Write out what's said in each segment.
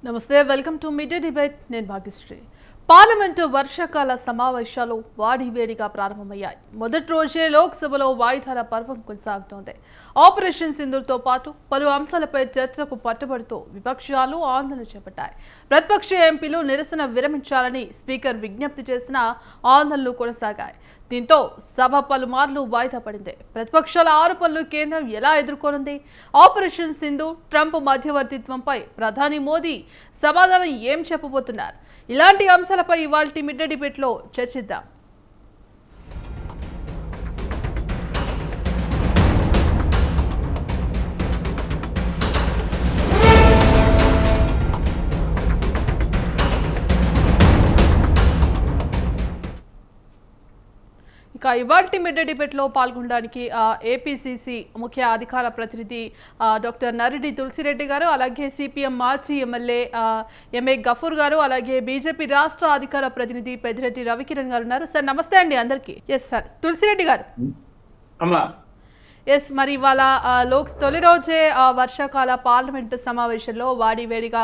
నమస్తే welcome to mid debate నేను Bhagyashree parliament వర్షాకాల సమావేశాలు వాడివేడిగా ప్రారంభమయ్యాయి మొదటి రోజే లోక్సభలో వాయిదాల పర్వం కొనసాగుతోంది ఆపరేషన్ సింధూర్తో పాటు పలు అంశాలపై చర్చకు పట్టుబడుతూ విపక్షాలు ఆందోళన చేపట్టాయి ప్రతిపక్ష ఎంపీలు నిరసన విరమించాలని స్పీకర్ విజ్ఞప్తి చేసిన ఆందోళనలు కొనసాగాయి దీంతో సభ పలుమార్లు వాయిదా పడింది ప్రతిపక్షాల ఆరోపణలు కేంద్రం ఎలా ఎదుర్కొనుంది ఆపరేషన్ సింధూర్ ట్రంప్ మధ్యవర్తిత్వంపై ప్రధాని మోదీ సమాధానం ఏం చెప్పబోతున్నారు ఇలాంటి అంశాలపై ఇవాల్టి మిడ్ డిబేట్ లో చర్చిద్దాం ఇక ఇవాల్టి మిడ్ డిబేట్ లో పాల్గొనడానికి ఏపీసీసీ ముఖ్య అధికార ప్రతినిధి డాక్టర్ నరిడి తులసిరెడ్డి గారు అలాగే సిపిఎం మాజీ ఎమ్మెల్యే ఎంఏ గఫూర్ గారు అలాగే బీజేపీ రాష్ట్ర అధికార ప్రతినిధి పెద్దిరెడ్డి రవికిరణ్ గారు ఉన్నారు సార్ నమస్తే అండి అందరికీ ఎస్ సార్ తులసిరెడ్డి గారు ఎస్ మరి ఇవాళ తొలి రోజే వర్షాకాల పార్లమెంటు సమావేశంలో వాడివేడిగా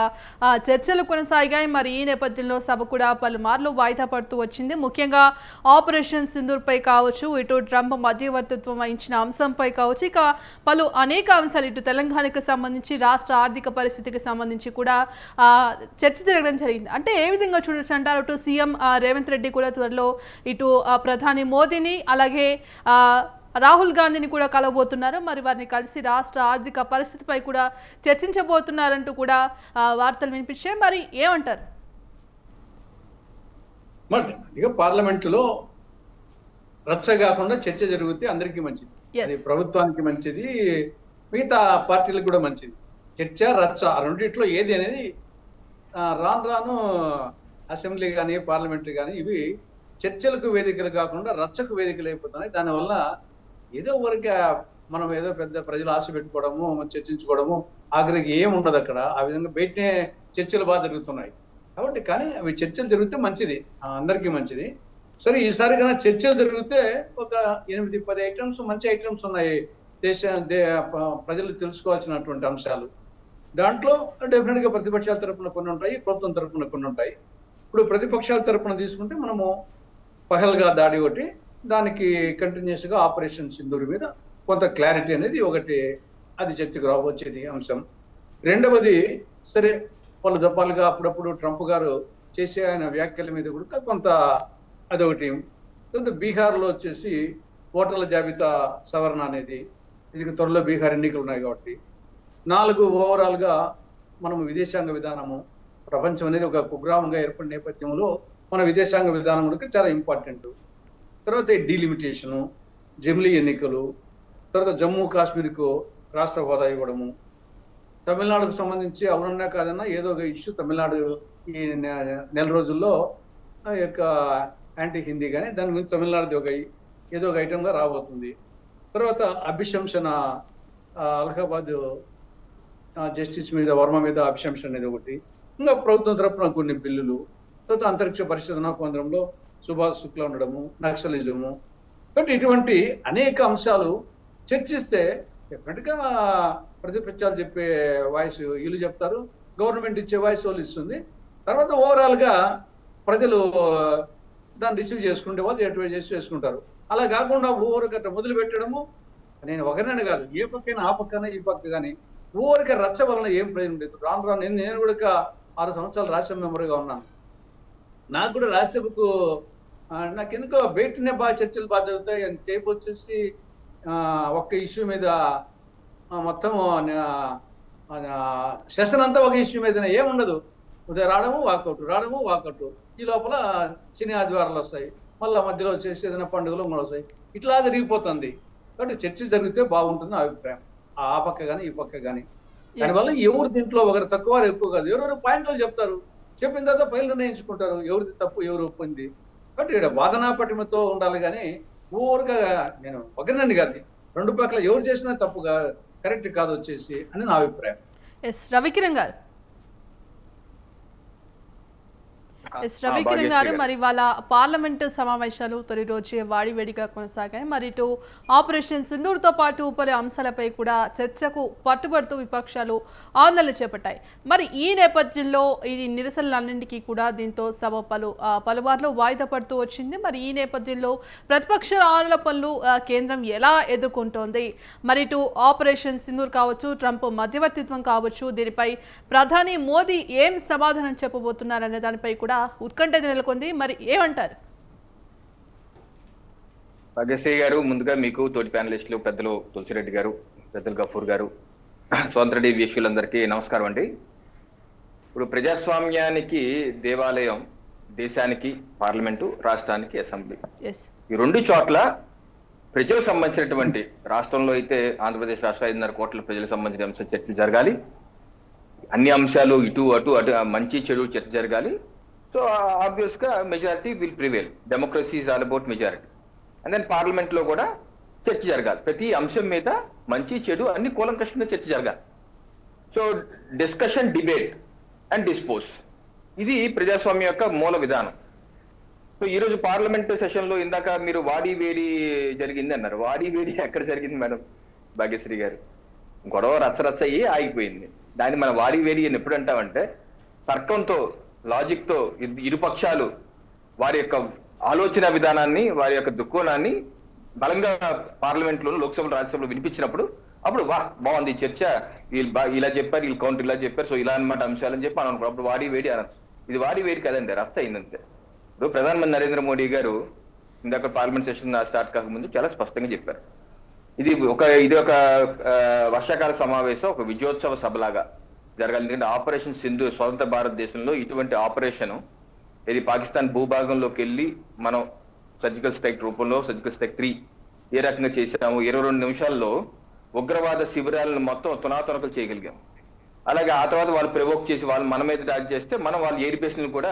చర్చలు కొనసాగాయి మరి ఈ నేపథ్యంలో సభ కూడా పలుమార్లు వాయిదా పడుతూ వచ్చింది ముఖ్యంగా ఆపరేషన్ సింధూర్పై కావచ్చు ఇటు ట్రంప్ మధ్యవర్తిత్వం వహించిన అంశంపై కావచ్చు ఇక అనేక అంశాలు ఇటు తెలంగాణకు సంబంధించి రాష్ట్ర ఆర్థిక పరిస్థితికి సంబంధించి కూడా చర్చ జరగడం జరిగింది అంటే ఏ విధంగా చూడొచ్చు అంటారు ఇటు సీఎం రేవంత్ రెడ్డి కూడా త్వరలో ఇటు ప్రధాని మోదీని అలాగే రాహుల్ గాంధీని కూడా కలవబోతున్నారు మరి వారిని కలిసి రాష్ట్ర ఆర్థిక పరిస్థితిపై కూడా చర్చించబోతున్నారంటూ కూడా వార్తలు వినిపించాయి మరి ఏమంటారు పార్లమెంటులో రచ్చ కాకుండా చర్చ జరిగితే అందరికీ మంచిది ప్రభుత్వానికి మంచిది మిగతా పార్టీలకు కూడా మంచిది చర్చ రచ్చ రెండిట్లో ఏది అనేది రాను అసెంబ్లీ కానీ పార్లమెంటరీ కానీ ఇవి చర్చలకు వేదికలు కాకుండా రచ్చకు వేదికలు అయిపోతున్నాయి దానివల్ల ఏదో ఊరికే మనం ఏదో పెద్ద ప్రజలు ఆశ పెట్టుకోవడము చర్చించుకోవడము ఆఖరికి ఏముండదు అక్కడ ఆ విధంగా బయటనే చర్చలు బాగా జరుగుతున్నాయి కాబట్టి కానీ అవి చర్చలు జరిగితే మంచిది అందరికీ మంచిది సరే ఈసారి కన్నా చర్చలు జరిగితే ఒక 8-10 ఐటమ్స్ మంచి ఐటమ్స్ ఉన్నాయి ప్రజలు తెలుసుకోవాల్సినటువంటి అంశాలు దాంట్లో డెఫినెట్ గా ప్రతిపక్షాల తరఫున కొన్ని ఉంటాయి ప్రభుత్వం తరఫున కొన్ని ఉంటాయి ఇప్పుడు ప్రతిపక్షాల తరఫున తీసుకుంటే మనము పహల్గా దాడి ఒకటి దానికి కంటిన్యూస్ గా ఆపరేషన్ సింధూర్ మీద కొంత క్లారిటీ అనేది ఒకటి అది చర్చకు రావచ్చేది అంశం రెండవది సరే పలు దఫాలుగా అప్పుడప్పుడు ట్రంప్ గారు చేసే ఆయన వ్యాఖ్యల మీద కూడా కొంత అదొకటి కొంత బీహార్లో వచ్చేసి ఓటర్ల జాబితా సవరణ అనేది ఇది త్వరలో బీహార్ ఎన్నికలు ఉన్నాయి కాబట్టి 4 ఓవరాల్ గా మనం విదేశాంగ విధానము ప్రపంచం అనేది ఒక కుగ్రామంగా ఏర్పడిన నేపథ్యంలో మన విదేశాంగ విధానం కూడా చాలా ఇంపార్టెంట్ తర్వాత డీలిమిటేషను జమిలీ ఎన్నికలు తర్వాత జమ్మూ కాశ్మీర్కు రాష్ట్ర హోదా ఇవ్వడము తమిళనాడుకు సంబంధించి అవునన్నా కాదన్నా ఏదో ఒక ఇష్యూ తమిళనాడు ఈ నెల రోజుల్లో యొక్క యాంటీ హిందీ కానీ దాని గురించి తమిళనాడుది ఏదో ఒక ఐటమ్గా రాబోతుంది తర్వాత అభిశంసన అలహాబాద్ జస్టిస్ మీద వర్మ మీద అభిశంసన అనేది ఒకటి ఇంకా ప్రభుత్వం తరపున కొన్ని బిల్లులు తర్వాత అంతరిక్ష పరిశోధన కేంద్రంలో సుభాష్ శుక్లా ఉండడము నక్సలిజము బట్ ఇటువంటి అనేక అంశాలు చర్చిస్తే డెఫినెట్గా ప్రతిపక్షాలు చెప్పే వాయిస్ వీళ్ళు చెప్తారు గవర్నమెంట్ ఇచ్చే వాయిస్ వాళ్ళు ఇస్తుంది తర్వాత ఓవరాల్ గా ప్రజలు దాన్ని రిసీవ్ చేసుకుంటే వాళ్ళు ఎటువంటి చేసుకుంటారు అలా కాకుండా ఊరికట్ట మొదలు పెట్టడము నేను ఒకరినైనా కాదు ఏ పక్కైనా ఆ పక్కన ఈ పక్క కానీ ఊరిక రచ్చ వలన ఏం ప్రయోజనం లేదు రాను నేను కూడా 6 సంవత్సరాలు రాజ్యసభ మెంబర్గా ఉన్నాను నాకు కూడా రాజ్యసభకు నాకు ఎందుకో బయటనే బాగా చర్చలు బాగా జరుగుతాయి చేపు వచ్చేసి ఒక్క ఇష్యూ మీద మొత్తం సెషన్ అంతా ఒక ఇష్యూ మీద ఏముండదు ఉదయం రావడము వాకౌట్ ఈ లోపల శని ఆదివారాలు వస్తాయి మళ్ళీ మధ్యలో వచ్చేసి ఏదైనా పండుగలు కూడా వస్తాయి ఇట్లా జరిగిపోతుంది కాబట్టి చర్చలు జరిగితే బాగుంటుంది అభిప్రాయం ఆ పక్క కానీ ఈ పక్క కానీ దానివల్ల ఎవరు దీంట్లో ఒకరు తక్కువ ఎక్కువ కాదు ఎవరెవరు పాయింట్లు చెప్తారు చెప్పిన తర్వాత పైలు నిర్ణయించుకుంటారు ఎవరిది తప్పు ఎవరు ఒప్పింది కాబట్టి ఇక్కడ వాదనా పటిమతో ఉండాలి కానీ ఊరుగా నేను ఒకరినండి కాదు 2 పక్కల ఎవరు చేసినా తప్పుగా కరెక్ట్ కాదు వచ్చేసి అని నా అభిప్రాయం రవికిరణ్ గారు రవికిరణ్ గారు, మరి వాళ్ళ పార్లమెంటు సమావేశాలు తొలి రోజే వాడివేడిగా కొనసాగాయి. మరి ఇటు ఆపరేషన్ సింధూర్తో పాటు పలు అంశాలపై కూడా చర్చకు పట్టుబడుతూ విపక్షాలు ఆందోళన చేపట్టాయి. మరి ఈ నేపథ్యంలో ఈ నిరసనలన్నింటికీ కూడా దీంతో సభ పలుమార్లు వాయిదా పడుతూ వచ్చింది. మరి ఈ నేపథ్యంలో ప్రతిపక్ష ఆరోపణలు కేంద్రం ఎలా ఎదుర్కొంటోంది, మరి ఇటు ఆపరేషన్ సింధూర్ కావచ్చు, ట్రంప్ మధ్యవర్తిత్వం కావచ్చు, దీనిపై ప్రధాని మోదీ ఏం సమాధానం చెప్పబోతున్నారనే దానిపై కూడా ఉత్కంఠ నెలకొంది. మరి ఏమంటారు? భాగ్యశ్రీ గారు, ముందుగా మీకు తోటి ప్యానలిస్టులు పెద్దలు తులసిరెడ్డి గారు, పెద్దలు గఫూర్ గారు, స్వాతంత్ర వీక్షకులందరికీ నమస్కారం అండి. ఇప్పుడు ప్రజాస్వామ్యానికి దేవాలయం దేశానికి పార్లమెంటు, రాష్ట్రానికి అసెంబ్లీ, ఈ రెండు చోట్ల ప్రజలకు సంబంధించినటువంటి, రాష్ట్రంలో అయితే ఆంధ్రప్రదేశ్ రాష్ట్ర 5.5 కోట్ల ప్రజలకు సంబంధించిన అంశం చర్చలు జరగాలి. అన్ని అంశాలు ఇటు అటు మంచి చెడు చర్చ జరగాలి. సో ఆబ్వియస్ గా majority will prevail. Democracy is all about majority. And then parliament లో కూడా చర్చ జరగాలి. ప్రతి అంశం మీద మంచి చెడు అన్ని కూలంకషంగా చర్చ జరగాలి. So discussion, debate and dispose, ఇది ప్రజాస్వామ్యం యొక్క మూల విధానం. సో ఈ రోజు పార్లమెంట్ సెషన్ లో ఇందాక మీరు వాడి వేడి జరిగింది అన్నారు. వాడి వేడి ఎక్కడ జరిగింది మేడం భాగ్యశ్రీ గారు? గొడవ రచ్చరచ్చ అయ్యి ఆగిపోయింది. దాన్ని మనం వాడి వేడి అని ఎప్పుడు అంటామంటే, తర్కంతో, లాజిక్ తో ఇరుపక్షాలు వారి యొక్క ఆలోచన విధానాన్ని, వారి యొక్క దృక్కోణాన్ని బలంగా పార్లమెంట్ లో, లోక్సభలో, రాజ్యసభలో వినిపించినప్పుడు అప్పుడు బాగుంది చర్చ, వీళ్ళు ఇలా చెప్పారు, వీళ్ళు కౌంటర్ ఇలా చెప్పారు, సో ఇలా అనమాట అంశాలని చెప్పి మనం అనుకో, అప్పుడు వాడి వేడి అనొచ్చు. ఇది వాడి వేడి కదండి, రచ్చ అయిందంతే. ఇప్పుడు ప్రధానమంత్రి నరేంద్ర మోడీ గారు ఇందాక పార్లమెంట్ సెషన్ స్టార్ట్ కాకముందు చాలా స్పష్టంగా చెప్పారు, ఇది ఒక వర్షాకాల సమావేశం, ఒక విజయోత్సవ సభలాగా జరగాలి. ఎందుకంటే ఆపరేషన్ సింధు స్వతంత్ర భారతదేశంలో ఇటువంటి ఆపరేషన్, ఇది పాకిస్తాన్ భూభాగంలోకి వెళ్ళి మనం సర్జికల్ స్ట్రైక్ రూపంలో, సర్జికల్ స్ట్రైక్ 3 ఏ రకంగా చేసాము, 22 నిమిషాల్లో ఉగ్రవాద శిబిరాలను మొత్తం తునాతునకలు చేయగలిగాం. అలాగే ఆ తర్వాత వాళ్ళు ప్రవోక్ చేసి వాళ్ళు మన మీద దాడి చేస్తే మనం వాళ్ళ ఎయిర్ బేస్లను కూడా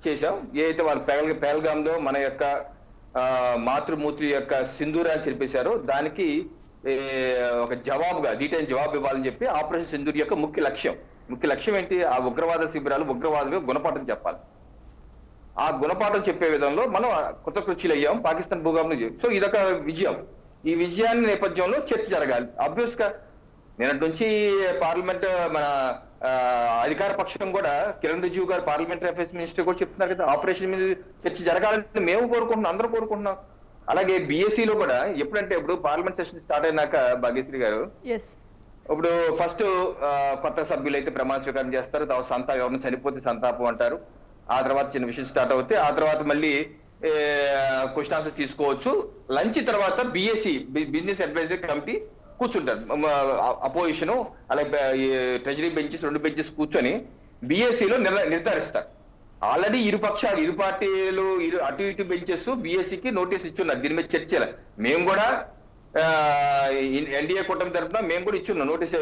చేశాం. ఏదైతే వాళ్ళు పేల్గాంలో మన యొక్క మాతృమూర్తి యొక్క సింధూరాన్ని చెరిపేశారో దానికి ఒక జవాబుగా, డీటెయిల్ జవాబు ఇవ్వాలని చెప్పి ఆపరేషన్ సింధూర్ యొక్క ముఖ్య లక్ష్యం ఏంటి? ఆ ఉగ్రవాద శిబిరాలు, ఉగ్రవాదులు గుణపాఠం చెప్పాలి. ఆ గుణపాఠం చెప్పే విధంలో మనం కృతకృత్యులు అయ్యాం పాకిస్తాన్ భూభాగం. సో ఇదొక విజయం. ఈ విజయాన్ని నేపథ్యంలో చర్చ జరగాలి. ఆబ్వియస్ గా నిన్నటి నుంచి పార్లమెంట్ మన అధికార పక్షం కూడా, కిరణ్ రిజిజు గారు పార్లమెంటరీ అఫైర్స్ మినిస్టర్ కూడా చెప్తున్నారు కదా, ఆపరేషన్ మీద చర్చ జరగాలని మేము కోరుకుంటున్నాం, అందరూ కోరుకుంటున్నాం. అలాగే బిఎస్సిలో కూడా ఎప్పుడంటే, ఇప్పుడు పార్లమెంట్ సెషన్ స్టార్ట్ అయినాక భాగ్యశ్రీ గారు, ఇప్పుడు ఫస్ట్ కొత్త సభ్యులు అయితే ప్రమాణ స్వీకారం చేస్తారు, తర్వాత ఎవరిని చనిపోతే సంతాపం అంటారు, ఆ తర్వాత చిన్న విషయం స్టార్ట్ అవుతాయి, ఆ తర్వాత మళ్ళీ క్వశ్చన్ ఆన్సర్ తీసుకోవచ్చు. లంచ్ తర్వాత బిఎస్సి, బిజినెస్ అడ్వైజరీ కమిటీ కూర్చుంటారు, అపోజిషన్ అలాగే ట్రెజరీ బెంచెస్, 2 బెంచెస్ కూర్చొని బిఎస్సిలో నిర్ధారిస్తారు. ఆల్రెడీ ఇరు పార్టీలు అటు ఇటు బెంచెస్ బిఎస్సికి నోటీస్ ఇచ్చున్నారు, దీని మీద చర్చ. మేము కూడా ఎన్డీఏ కూటమి తరఫున మేము కూడా ఇచ్చున్నాం, నోటీస్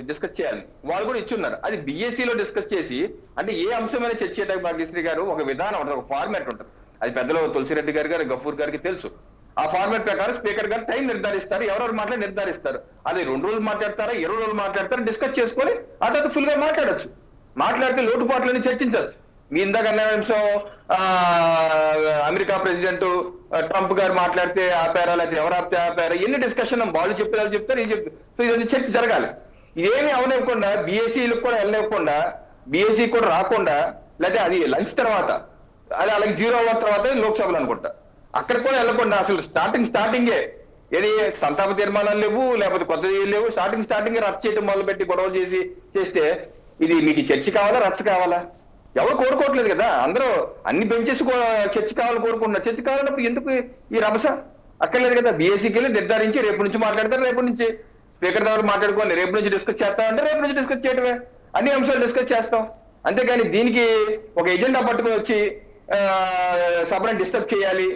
డిస్కస్ చేయాలి, వాళ్ళు కూడా ఇచ్చున్నారు. అది బిఎస్సిలో డిస్కస్ చేసి, అంటే ఏ అంశమైనా చర్చ చేయడానికి భాగ్యశ్రీ గారు ఒక విధానం ఉంటుంది, ఒక ఫార్మాట్ ఉంటుంది. అది పెద్దలు తులసిరెడ్డి గారు, గఫూర్ గారికి తెలుసు. ఆ ఫార్మాట్ ప్రకారం స్పీకర్ గారు టైం నిర్ధారిస్తారు, ఎవరెవరు నిర్ధారిస్తారు. అది 2 రోజులు మాట్లాడతారా, 20 రోజులు మాట్లాడతారా, డిస్కస్ చేసుకొని ఆ తర్వాత ఫుల్ గా మాట్లాడచ్చు. మాట్లాడితే లోటుపాట్లని చర్చించవచ్చు. మీ ఇందాక అన్న అంశం, అమెరికా ప్రెసిడెంట్ ట్రంప్ గారు మాట్లాడితే ఆపారా, లేకపోతే ఎవరు ఆపారా, ఎన్ని డిస్కషన్ వాళ్ళు చెప్పారు, చెప్తారు, ఇది చెప్తారు. సో ఇది చర్చ జరగాలి. ఇదేమి అవనివ్వకుండా, బిఎస్సీలకు కూడా వెళ్ళనివ్వకుండా, బిఎస్సీ కూడా రాకుండా, లేకపోతే అది లంచ్ తర్వాత, అది అలాగే 0 అవర్ తర్వాత లోక్సభలు అనుకుంటా, అక్కడ కూడా వెళ్ళకుండా అసలు స్టార్టింగే ఏది సంతాప తీర్మానాలు లేవు, లేకపోతే కొత్తది లేవు, స్టార్టింగే రచ్చ చేయడం మొదలుపెట్టి గొడవలు చేస్తే ఇది మీకు చర్చ కావాలా, రచ్చ కావాలా? ఎవరు కోరుకోవట్లేదు కదా, అందరూ అన్ని బెంచెస్ చర్చ కావాలని కోరుకుంటున్నారు. చర్చ కావాలన్నప్పుడు ఎందుకు ఈ రభస? అక్కర్లేదు కదా. బిఎస్సీకి వెళ్ళి నిర్ధారించి రేపు నుంచి మాట్లాడతారు, రేపు నుంచి స్పీకర్ ద్వారా మాట్లాడుకోండి, రేపు నుంచి డిస్కస్ చేస్తామంటే రేపు నుంచి డిస్కస్ చేయడమే, అన్ని అంశాలు డిస్కస్ చేస్తాం. అంతేగాని దీనికి ఒక ఎజెండా పట్టుకొని వచ్చి సభను డిస్టర్బ్ చేయాలి,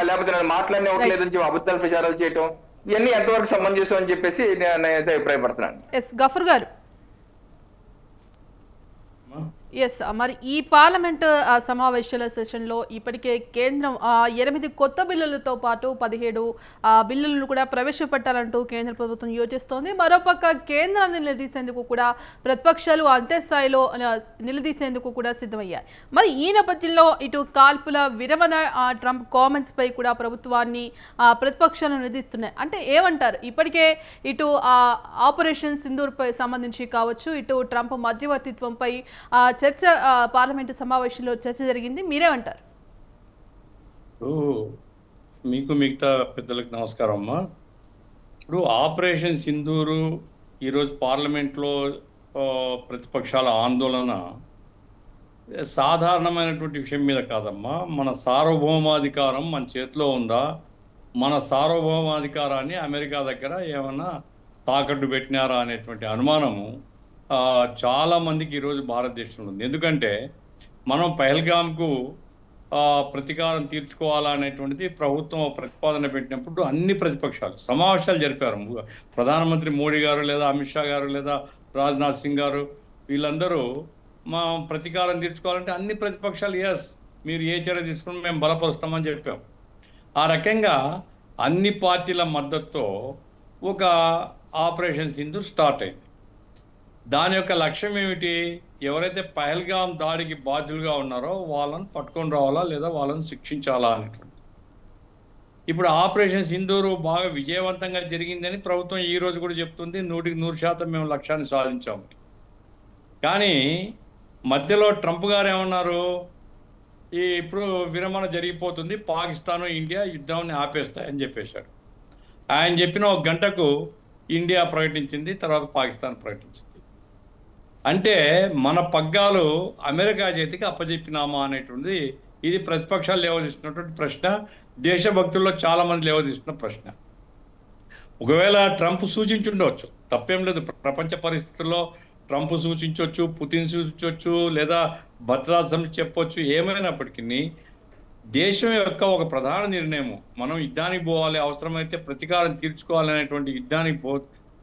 లేకపోతే నన్ను మాట్లాడినే ఒకలేదని చెప్పి అబద్ధాలు ప్రచారాలు చేయటం, ఇవన్నీ ఎంతవరకు సమంజసం అని చెప్పేసి నేనైతే అభిప్రాయపడుతున్నాను. గఫూర్ గారు, ఎస్ మరి ఈ పార్లమెంట్ సమావేశాల సెషన్లో ఇప్పటికే కేంద్రం 8 కొత్త బిల్లులతో పాటు 17 బిల్లులను కూడా ప్రవేశపెట్టాలంటూ కేంద్ర ప్రభుత్వం యోచిస్తోంది. మరోపక్క కేంద్రాన్ని నిలదీసేందుకు కూడా ప్రతిపక్షాలు అంతే స్థాయిలో నిలదీసేందుకు కూడా సిద్ధమయ్యాయి. మరి ఈ నేపథ్యంలో ఇటు కాల్పుల విరమణ ట్రంప్ కామెంట్స్ పై కూడా ప్రభుత్వాన్ని ప్రతిపక్షాలు నిలదీస్తున్నాయి. అంటే ఏమంటారు? ఇప్పటికే ఇటు ఆపరేషన్ సింధూర్ పై సంబంధించి కావచ్చు, ఇటు ట్రంప్ మధ్యవర్తిత్వంపై చర్చ పార్లమెంటు సమావేశంలో చర్చ జరిగింది. మీరేమంటారు? మీకు మిగతా పెద్దలకు నమస్కారం అమ్మా. ఇప్పుడు ఆపరేషన్ సింధూరు ఈరోజు పార్లమెంట్లో ప్రతిపక్షాల ఆందోళన సాధారణమైనటువంటి విషయం మీద కాదమ్మా. మన సార్వభౌమాధికారం మన చేతిలో ఉందా, మన సార్వభౌమాధికారాన్ని అమెరికా దగ్గర ఏమన్నా తాకట్టు పెట్టినారా అనేటువంటి అనుమానము చాలా మందికి ఈరోజు భారతదేశంలో ఉంది. ఎందుకంటే మనం పహల్గామ్కు ప్రతీకారం తీర్చుకోవాలా అనేటువంటిది ప్రభుత్వం ప్రతిపాదన పెట్టినప్పుడు అన్ని ప్రతిపక్షాలు సమావేశాలు జరిపారు. ప్రధానమంత్రి మోడీ గారు లేదా అమిత్ షా గారు లేదా రాజ్నాథ్ సింగ్ గారు వీళ్ళందరూ మా ప్రతీకారం తీర్చుకోవాలంటే అన్ని ప్రతిపక్షాలు ఎస్ మీరు ఏ చర్య తీసుకుని మేము బలపరుస్తామని చెప్పాం. ఆ రకంగా అన్ని పార్టీల మద్దతుతో ఒక ఆపరేషన్ సింధూర్ స్టార్ట్ అయింది. దాని యొక్క లక్ష్యం ఏమిటి? ఎవరైతే పహల్గామ్ దాడికి బాధ్యులుగా ఉన్నారో వాళ్ళని పట్టుకొని రావాలా లేదా వాళ్ళని శిక్షించాలా అనేటువంటి. ఇప్పుడు ఆపరేషన్ సింధూరు బాగా విజయవంతంగా జరిగిందని ప్రభుత్వం ఈ రోజు కూడా చెప్తుంది. 100% మేము లక్ష్యాన్ని సాధించాము. కానీ మధ్యలో ట్రంప్ గారు ఏమన్నారు? ఇప్పుడు విరమణ జరిగిపోతుంది, పాకిస్తాను ఇండియా యుద్ధాన్ని ఆపేస్తాయని చెప్పేశాడు. ఆయన చెప్పిన 1 గంటకు ఇండియా ప్రకటించింది, తర్వాత పాకిస్తాన్ ప్రకటించింది. అంటే మన పగ్గాలు అమెరికా చేతికి అప్పచెప్పినామా అనేటువంటిది ఇది ప్రతిపక్షాలు లేవదీస్తున్నటువంటి ప్రశ్న, దేశభక్తుల్లో చాలామంది లేవదీస్తున్న ప్రశ్న. ఒకవేళ ట్రంప్ సూచించుండవచ్చు, తప్పేం లేదు. ప్రపంచ పరిస్థితుల్లో ట్రంప్ సూచించవచ్చు, పుతిన్ సూచించవచ్చు, లేదా భద్రతా సమితి చెప్పవచ్చు. ఏమైనప్పటికీ దేశం యొక్క ఒక ప్రధాన నిర్ణయం మనం యుద్ధానికి పోవాలి, అవసరమైతే ప్రతీకారం తీర్చుకోవాలనేటువంటి యుద్ధానికి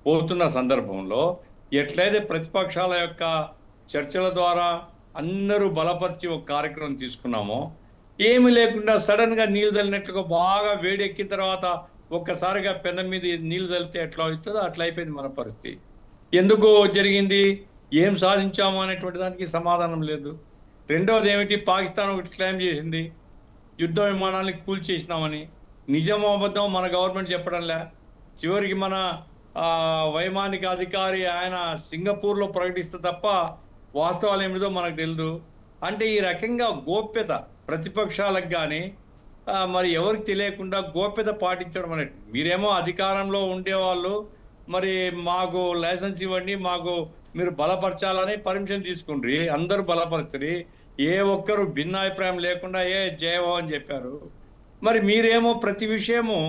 పోతున్న సందర్భంలో ఎట్లయితే ప్రతిపక్షాల యొక్క చర్చల ద్వారా అందరూ బలపరిచి ఒక కార్యక్రమం తీసుకున్నామో, ఏమి లేకుండా సడన్గా నీళ్ళు చల్లినట్లుగా బాగా వేడెక్కిన తర్వాత ఒక్కసారిగా పెనం మీద నీళ్ళు చల్లితే ఎట్లా అవుతుందో అట్లా అయిపోయింది మన పరిస్థితి. ఎందుకు జరిగింది, ఏం సాధించాము అనేటువంటి దానికి సమాధానం లేదు. రెండవది ఏమిటి, పాకిస్తాన్ ఒకటి క్లెయిమ్ చేసింది యుద్ధ విమానాన్ని కూల్చేసినామని. నిజమో అబద్ధం మన గవర్నమెంట్ చెప్పడంలే. చివరికి మన వైమానిక అధికారి ఆయన సింగపూర్లో ప్రకటిస్తే తప్ప వాస్తవాలు ఏమిటో మనకు తెలియదు. అంటే ఈ రకంగా గోప్యత ప్రతిపక్షాలకు కానీ మరి ఎవరికి తెలియకుండా గోప్యత పాటించడం అనేది. మీరేమో అధికారంలో ఉండేవాళ్ళు మరి మాకు లైసెన్స్ ఇవ్వండి, మాకు మీరు బలపరచాలని పర్మిషన్ తీసుకుండ్రి, అందరూ బలపరచరి, ఏ ఒక్కరు భిన్నాభిప్రాయం లేకుండా జయహో అని చెప్పారు. మరి మీరేమో ప్రతి విషయము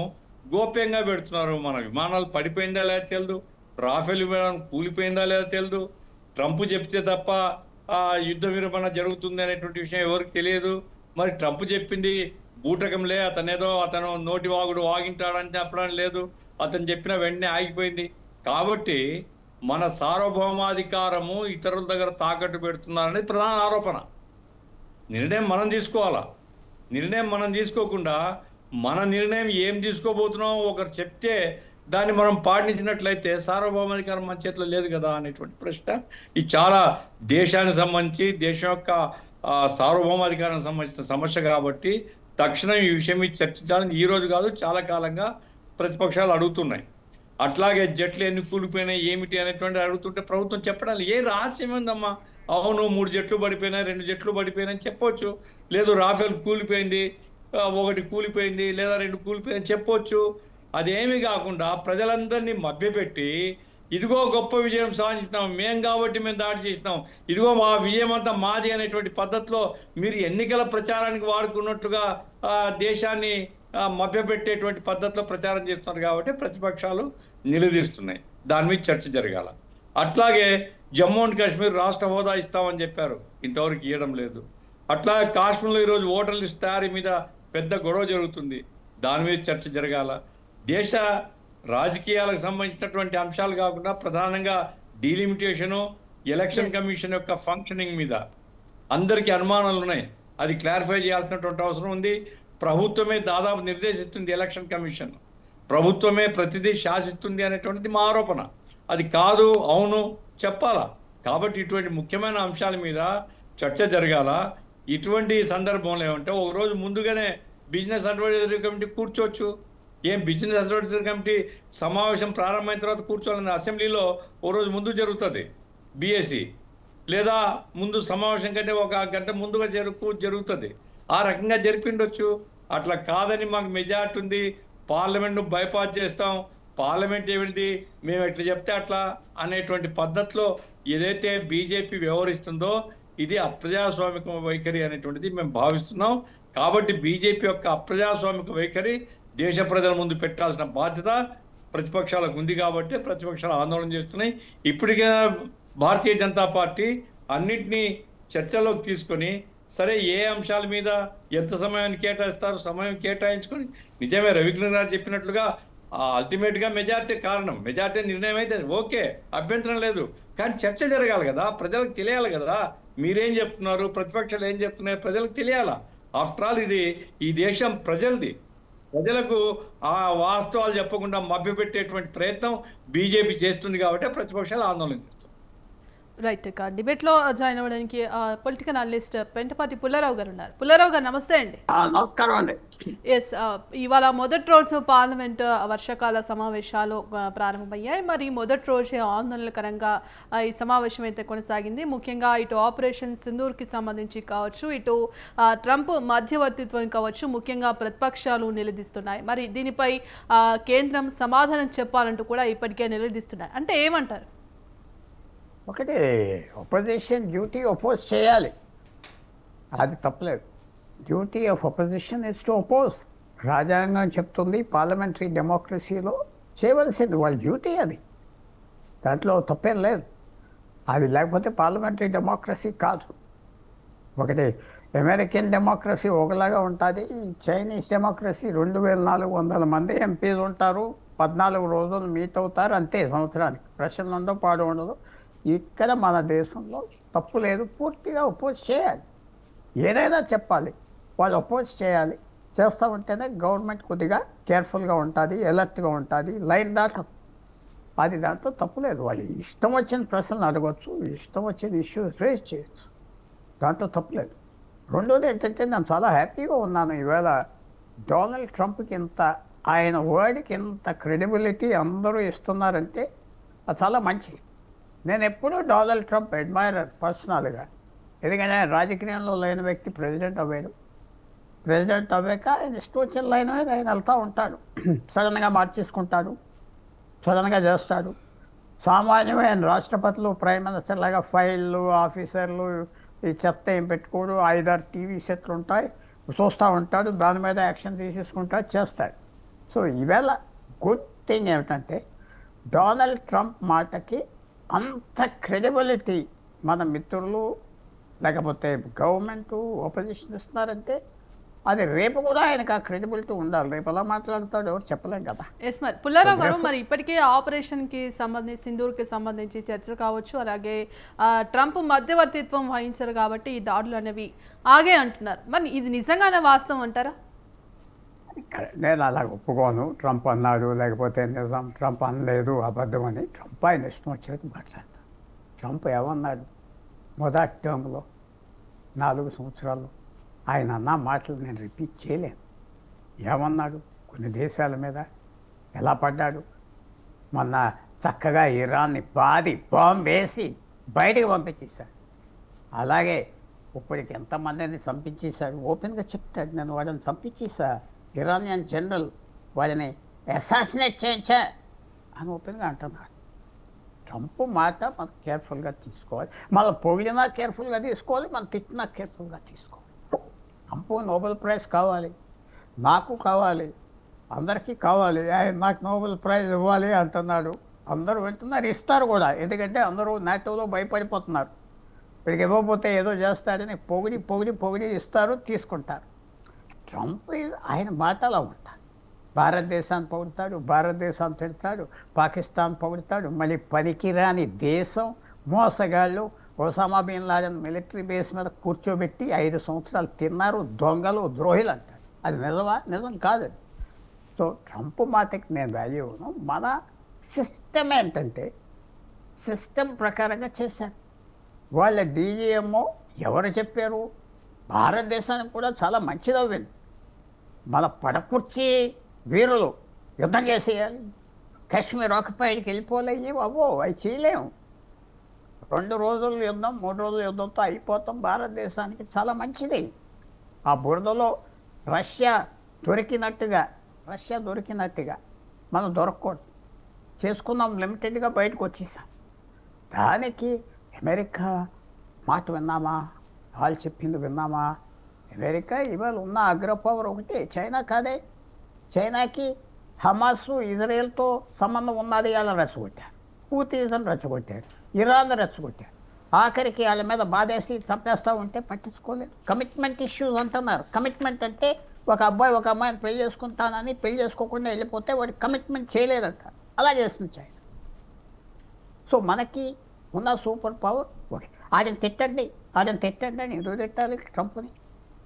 గోప్యంగా పెడుతున్నారు. మన విమానాలు పడిపోయిందా లేదా తెలియదు, రాఫెల్ విమానం కూలిపోయిందా లేదా తెలియదు, ట్రంప్ చెప్తే తప్ప యుద్ధ విరమణ జరుగుతుంది అనేటువంటి విషయం ఎవరికి తెలియదు. మరి ట్రంప్ చెప్పింది బూటకంలే, అతను నోటి వాగుడు వాగింటాడని చెప్పడం లేదు, అతను చెప్పిన వెంటనే ఆగిపోయింది. కాబట్టి మన సార్వభౌమాధికారము ఇతరుల దగ్గర తాకట్టు పెడుతున్నారనేది ప్రధాన ఆరోపణ. నిర్ణయం మనం తీసుకోవాలా. నిర్ణయం మనం తీసుకోకుండా మన నిర్ణయం ఏం తీసుకోబోతున్నామో ఒకరు చెప్తే దాన్ని మనం పాటించినట్లయితే సార్వభౌమాధికారం మన చేతిలో లేదు కదా అనేటువంటి ప్రశ్న. ఇది చాలా దేశానికి సంబంధించి దేశం యొక్క సార్వభౌమాధికారానికి సంబంధించిన సమస్య కాబట్టి తక్షణం ఈ విషయం మీద చర్చించాలని ఈ రోజు కాదు చాలా కాలంగా ప్రతిపక్షాలు అడుగుతున్నాయి. అట్లాగే జట్లు ఎన్ని కూలిపోయినాయి ఏమిటి అనేటువంటి అడుగుతుంటే ప్రభుత్వం చెప్పడం ఏ రహస్యం ఉందమ్మా. అవును 3 జట్లు పడిపోయినాయి, 2 జట్లు పడిపోయినాయని చెప్పొచ్చు. లేదు రాఫెల్ కూలిపోయింది, 1 కూలిపోయింది లేదా 2 కూలిపోయిందని చెప్పొచ్చు. అదేమి కాకుండా ప్రజలందరినీ మభ్యపెట్టి ఇదిగో గొప్ప విజయం సాధించినాం మేం కాబట్టి మేము దాడి చేసినాం, ఇదిగో మా విజయం అంతా మాది అనేటువంటి పద్ధతిలో మీరు ఎన్నికల ప్రచారానికి వాడుకున్నట్టుగా దేశాన్ని మభ్యపెట్టేటువంటి పద్ధతిలో ప్రచారం చేస్తున్నారు. కాబట్టి ప్రతిపక్షాలు నిలదీస్తున్నాయి, దాని మీద చర్చ జరగాల. అట్లాగే జమ్మూ అండ్ కాశ్మీర్ రాష్ట్ర హోదా ఇస్తామని చెప్పారు, ఇంతవరకు ఇవ్వడం లేదు. అట్లాగే కాశ్మీర్లో ఈరోజు ఓటర్ లిస్ట్ తయారీ మీద పెద్ద గొడవ జరుగుతుంది, దాని మీద చర్చ జరగాల. దేశ రాజకీయాలకు సంబంధించినటువంటి అంశాలు కాకుండా ప్రధానంగా డీలిమిటేషను, ఎలక్షన్ కమిషన్ యొక్క ఫంక్షనింగ్ మీద అందరికీ అనుమానాలు ఉన్నాయి. అది క్లారిఫై చేయాల్సినటువంటి అవసరం ఉంది. ప్రభుత్వమే దాదాపు నిర్దేశిస్తుంది, ఎలక్షన్ కమిషన్ ప్రభుత్వమే ప్రతిదీ శాసిస్తుంది అనేటువంటిది మా ఆరోపణ. అది కాదు, అవును చెప్పాలా. కాబట్టి ఇటువంటి ముఖ్యమైన అంశాల మీద చర్చ జరగాల. ఇటువంటి సందర్భంలో ఏమంటే ఒకరోజు ముందుగానే బిజినెస్ అడ్వైజరీ కమిటీ కూర్చోవచ్చు. ఏం బిజినెస్ అడ్వైజరీ కమిటీ సమావేశం ప్రారంభమైన తర్వాత కూర్చోవాలని అసెంబ్లీలో ఓ రోజు ముందు జరుగుతుంది బీఎస్సీ, లేదా ముందు సమావేశం కంటే ఒక గంట ముందుగా జరుగుతుంది. ఆ రకంగా జరిపిండొచ్చు. అట్లా కాదని మాకు మెజార్టీ ఉంది, పార్లమెంట్ను బైపాస్ చేస్తాం, పార్లమెంట్ ఏమిటి మేము ఎట్లా చెప్తే అట్లా అనేటువంటి పద్ధతిలో ఏదైతే బీజేపీ వ్యవహరిస్తుందో ఇది అప్రజాస్వామిక వైఖరి అనేటువంటిది మేము భావిస్తున్నాం. కాబట్టి బీజేపీ యొక్క అప్రజాస్వామిక వైఖరి దేశ ప్రజల ముందు పెట్టాల్సిన బాధ్యత ప్రతిపక్షాలకు ఉంది. కాబట్టి ప్రతిపక్షాలు ఆందోళన చేస్తున్నాయి. ఇప్పటికే భారతీయ జనతా పార్టీ అన్నింటినీ చర్చలోకి తీసుకొని సరే ఏ అంశాల మీద ఎంత సమయాన్ని కేటాయిస్తారు, సమయం కేటాయించుకొని నిజమే రవికిరణ్ గారు చెప్పినట్లుగా అల్టిమేట్గా మెజార్టీ కారణం, మెజార్టీ నిర్ణయం అయితే ఓకే, అభ్యంతరం లేదు. కానీ చర్చ జరగాలి కదా, ప్రజలకు తెలియాలి కదా. మీరేం చెప్తున్నారు, ప్రతిపక్షాలు ఏం చెప్తున్నాయి, ప్రజలకు తెలియాలా. ఆఫ్టర్ ఆల్ ఇది ఈ దేశం ప్రజలది. ప్రజలకు ఆ వాస్తవాలు చెప్పకుండా మభ్యపెట్టేటువంటి ప్రయత్నం బీజేపీ చేస్తుంది కాబట్టి ప్రతిపక్షాలు ఆందోళన చేస్తాయి. రైట్. ఇక డిబేట్లో జాయిన్ అవ్వడానికి పొలిటికల్ అనలిస్ట్ పెంటపాటి పుల్లారావు గారు ఉన్నారు. పుల్లారావు గారు నమస్తే అండి. నమస్కారం అండి. ఎస్, ఇవాళ మొదటి రోజు పార్లమెంట్ వర్షాకాల సమావేశాలు ప్రారంభమయ్యాయి. మరి మొదటి రోజే ఆందోళనకరంగా ఈ సమావేశం అయితే కొనసాగింది. ముఖ్యంగా ఇటు ఆపరేషన్ సింధూర్కి సంబంధించి కావచ్చు, ఇటు ట్రంప్ మధ్యవర్తిత్వం కావచ్చు, ముఖ్యంగా ప్రతిపక్షాలు నిలదీస్తున్నాయి. మరి దీనిపై కేంద్రం సమాధానం చెప్పాలంటూ కూడా ఇప్పటికే నిలదీస్తున్నాయి. అంటే ఏమంటారు? ఒకటి, అపోజిషన్ డ్యూటీ అపోజ్ చేయాలి, అది తప్పలేదు. Duty of opposition is to oppose. రాజ్యాంగం చెప్తుంది, పార్లమెంటరీ డెమోక్రసీలో చేయవలసింది వాళ్ళ డ్యూటీ, అది దాంట్లో తప్పేం లేదు. అది లేకపోతే పార్లమెంటరీ డెమోక్రసీ కాదు. ఒకటి, అమెరికన్ డెమోక్రసీ ఒకలాగా ఉంటుంది, చైనీస్ డెమోక్రసీ 2400 మంది ఎంపీలు ఉంటారు, 14 రోజులు మీట్ అవుతారు, అంతే సంవత్సరానికి. ప్రశ్నలు ఉండవు, పాడు ఉండదు. ఇక్కడ మన దేశంలో తప్పు లేదు, పూర్తిగా అపోజ్ చేయాలి. ఏదైనా చెప్పాలి, వాళ్ళు అపోజ్ చేయాలి. చేస్తూ ఉంటేనే గవర్నమెంట్ కొద్దిగా కేర్ఫుల్గా ఉంటుంది, అలర్ట్గా ఉంటుంది, లైన్ దాటం. అది దాంట్లో తప్పు లేదు. వాళ్ళు ఇష్టం వచ్చిన ప్రశ్నలు అడగవచ్చు, ఇష్టం వచ్చిన ఇష్యూస్ రేజ్ చేయొచ్చు, దాంట్లో తప్పులేదు. రెండోది ఏంటంటే, నేను చాలా హ్యాపీగా ఉన్నాను ఈవేళ డొనాల్డ్ ట్రంప్కి ఇంత, ఆయన వర్డ్కి ఇంత క్రెడిబిలిటీ అందరూ ఇస్తున్నారంటే అది చాలా మంచిది. నేను ఎప్పుడూ డొనాల్డ్ ట్రంప్ అడ్మైరర్ పర్సనల్గా. ఎందుకంటే ఆయన రాజకీయంలో లేని వ్యక్తి ప్రెసిడెంట్ అవ్వాడు. ప్రెసిడెంట్ అవ్వాక ఆయన ఇష్టం వచ్చిన లైన్ మీద ఆయన వెళ్తూ ఉంటాడు, సడన్గా మార్చేసుకుంటాడు, సడన్గా చేస్తాడు. సామాన్యమైన రాష్ట్రపతులు, ప్రైమ్ మినిస్టర్ లాగా ఫైళ్ళు, ఆఫీసర్లు ఈ చెత్త ఏం పెట్టుకోడు, 5-6 టీవీ సెట్లు ఉంటాయి, చూస్తూ ఉంటాడు, దాని మీద యాక్షన్ తీసేసుకుంటాడు, చేస్తాడు. సో ఈవేళ గుడ్ థింగ్ ఏమిటంటే, డొనాల్డ్ ట్రంప్ మాటకి అంత క్రెడిబిలిటీ మన మిత్రులు లేకపోతే గవర్నమెంట్ ఆపోజిషన్ ఇస్తున్నారంటే అది రేపు కూడా ఆయనకు ఆ క్రెడిబిలిటీ ఉండాలి. రేపు ఎలా మాట్లాడతాడు ఎవరు చెప్పలేం కదా. ఎస్, మరి పుల్లారావు గారు, మరి ఇప్పటికే ఆపరేషన్కి సంబంధించి, సింధూర్కి సంబంధించి చర్చ కావచ్చు, అలాగే ట్రంప్ మధ్యవర్తిత్వం వహించారు కాబట్టి ఈ దాడులు అనేవి ఆగే అంటున్నారు. మరి ఇది నిజంగానే వాస్తవం అంటారా? నేను అలా ఒప్పుకోను. ట్రంప్ అన్నాడు లేకపోతే నిజం, ట్రంప్ అనలేదు, అబద్ధం అని. ట్రంప్ ఆయన ఇష్టం వచ్చినట్టు మాట్లాడతాడు. ట్రంప్ ఏమన్నాడు మొదటి టర్మ్లో 4 సంవత్సరాలు ఆయన అన్న మాటలు నేను రిపీట్ చేయలేను. ఏమన్నాడు, కొన్ని దేశాల మీద ఎలా పడ్డాడు, మొన్న చక్కగా ఇరాన్ని బాంబు వేసి బయటకు పంపించేశాడు. అలాగే ఇప్పటికి ఎంతమందిని చంపించేశాడు, ఓపెన్గా చెప్తాడు, నేను వాళ్ళని చంపించేసా, ఇరానియన్ జనరల్ వాళ్ళని అసాసినేట్ చేయించా అని ఓపెన్గా అంటున్నాడు. ట్రంప్ మాట మనం కేర్ఫుల్గా తీసుకోవాలి. మళ్ళీ పొగిడినా కేర్ఫుల్గా తీసుకోవాలి, మనం తిట్టినా కేర్ఫుల్గా తీసుకోవాలి. ట్రంప్ నోబెల్ ప్రైజ్ కావాలి, నాకు కావాలి, అందరికీ కావాలి. ఆయన నాకు నోబెల్ ప్రైజ్ ఇవ్వాలి అంటున్నాడు. అందరూ వింటున్నారు, ఇస్తారు కూడా. ఎందుకంటే అందరూ నాటోలో భయపడిపోతున్నారు, వీడికి ఇవ్వకపోతే ఏదో చేస్తాడని పొగిడి పొగిడి పొగిడి ఇస్తారు, తీసుకుంటారు. ట్రంప్ ఆయన మాటలా ఉంటాడు. భారతదేశాన్ని పొగుడతాడు, భారతదేశాన్ని తిడతాడు, పాకిస్తాన్ పొగుడతాడు, మళ్ళీ పనికిరాని దేశం, మోసగాళ్ళు, Osama bin Laden military base మీద కూర్చోబెట్టి 5 సంవత్సరాలు తిన్నారు, దొంగలు ద్రోహులు అంటారు. అది నిజమా? నిజం కాదు. సో ట్రంప్ మాటకి నేను వాల్యూ ఇవ్వను. మన సిస్టమ్ ఏంటంటే సిస్టమ్ ప్రకారంగా చేశారు. వాళ్ళ డీజీఎంఓ ఎవరు చెప్పారు? భారతదేశానికి కూడా చాలా మంచిది అవ్వింది. మన పడకుర్చి వీరులు యుద్ధం చేసేయాలి, కాశ్మీర్ ఆక్యుపైడ్కి వెళ్ళిపోలేయి, అవి చేయలేము. 2 రోజుల యుద్ధం 3 రోజుల యుద్ధంతో అయిపోతాం. భారతదేశానికి చాలా మంచిది. ఆ బురదలో రష్యా దొరికినట్టుగా మనం దొరకకూడదు. చేసుకున్నాం, లిమిటెడ్గా బయటకు వచ్చేసాం. దానికి అమెరికా మాట విన్నామా? వాళ్ళు చెప్పింది విన్నామా? అమెరికా ఇవాళ ఉన్న అగ్రపవర్ ఒకటి చైనా కాదే. చైనాకి హమాస్ ఇజ్రాయెల్తో సంబంధం ఉన్నది, వాళ్ళని రెచ్చగొట్టారు. హూతీలను రెచ్చగొట్టారు, ఇరాన్ రెచ్చగొట్టారు. ఆఖరికి వాళ్ళ మీద బాధేసి చంపేస్తూ ఉంటే పట్టించుకోలేదు. కమిట్మెంట్ ఇష్యూస్ అంటున్నారు. కమిట్మెంట్ అంటే ఒక అబ్బాయి ఒక అమ్మాయిని పెళ్లి చేసుకుంటానని పెళ్లి చేసుకోకుండా వెళ్ళిపోతే వాడు కమిట్మెంట్ చేయలేదంట. అలా చేస్తుంది చైనా. సో మనకి ఉన్న సూపర్ పవర్ ఓకే. ఆడిని తిట్టండి అని ఎందుకు తిట్టాలి? ట్రంప్ని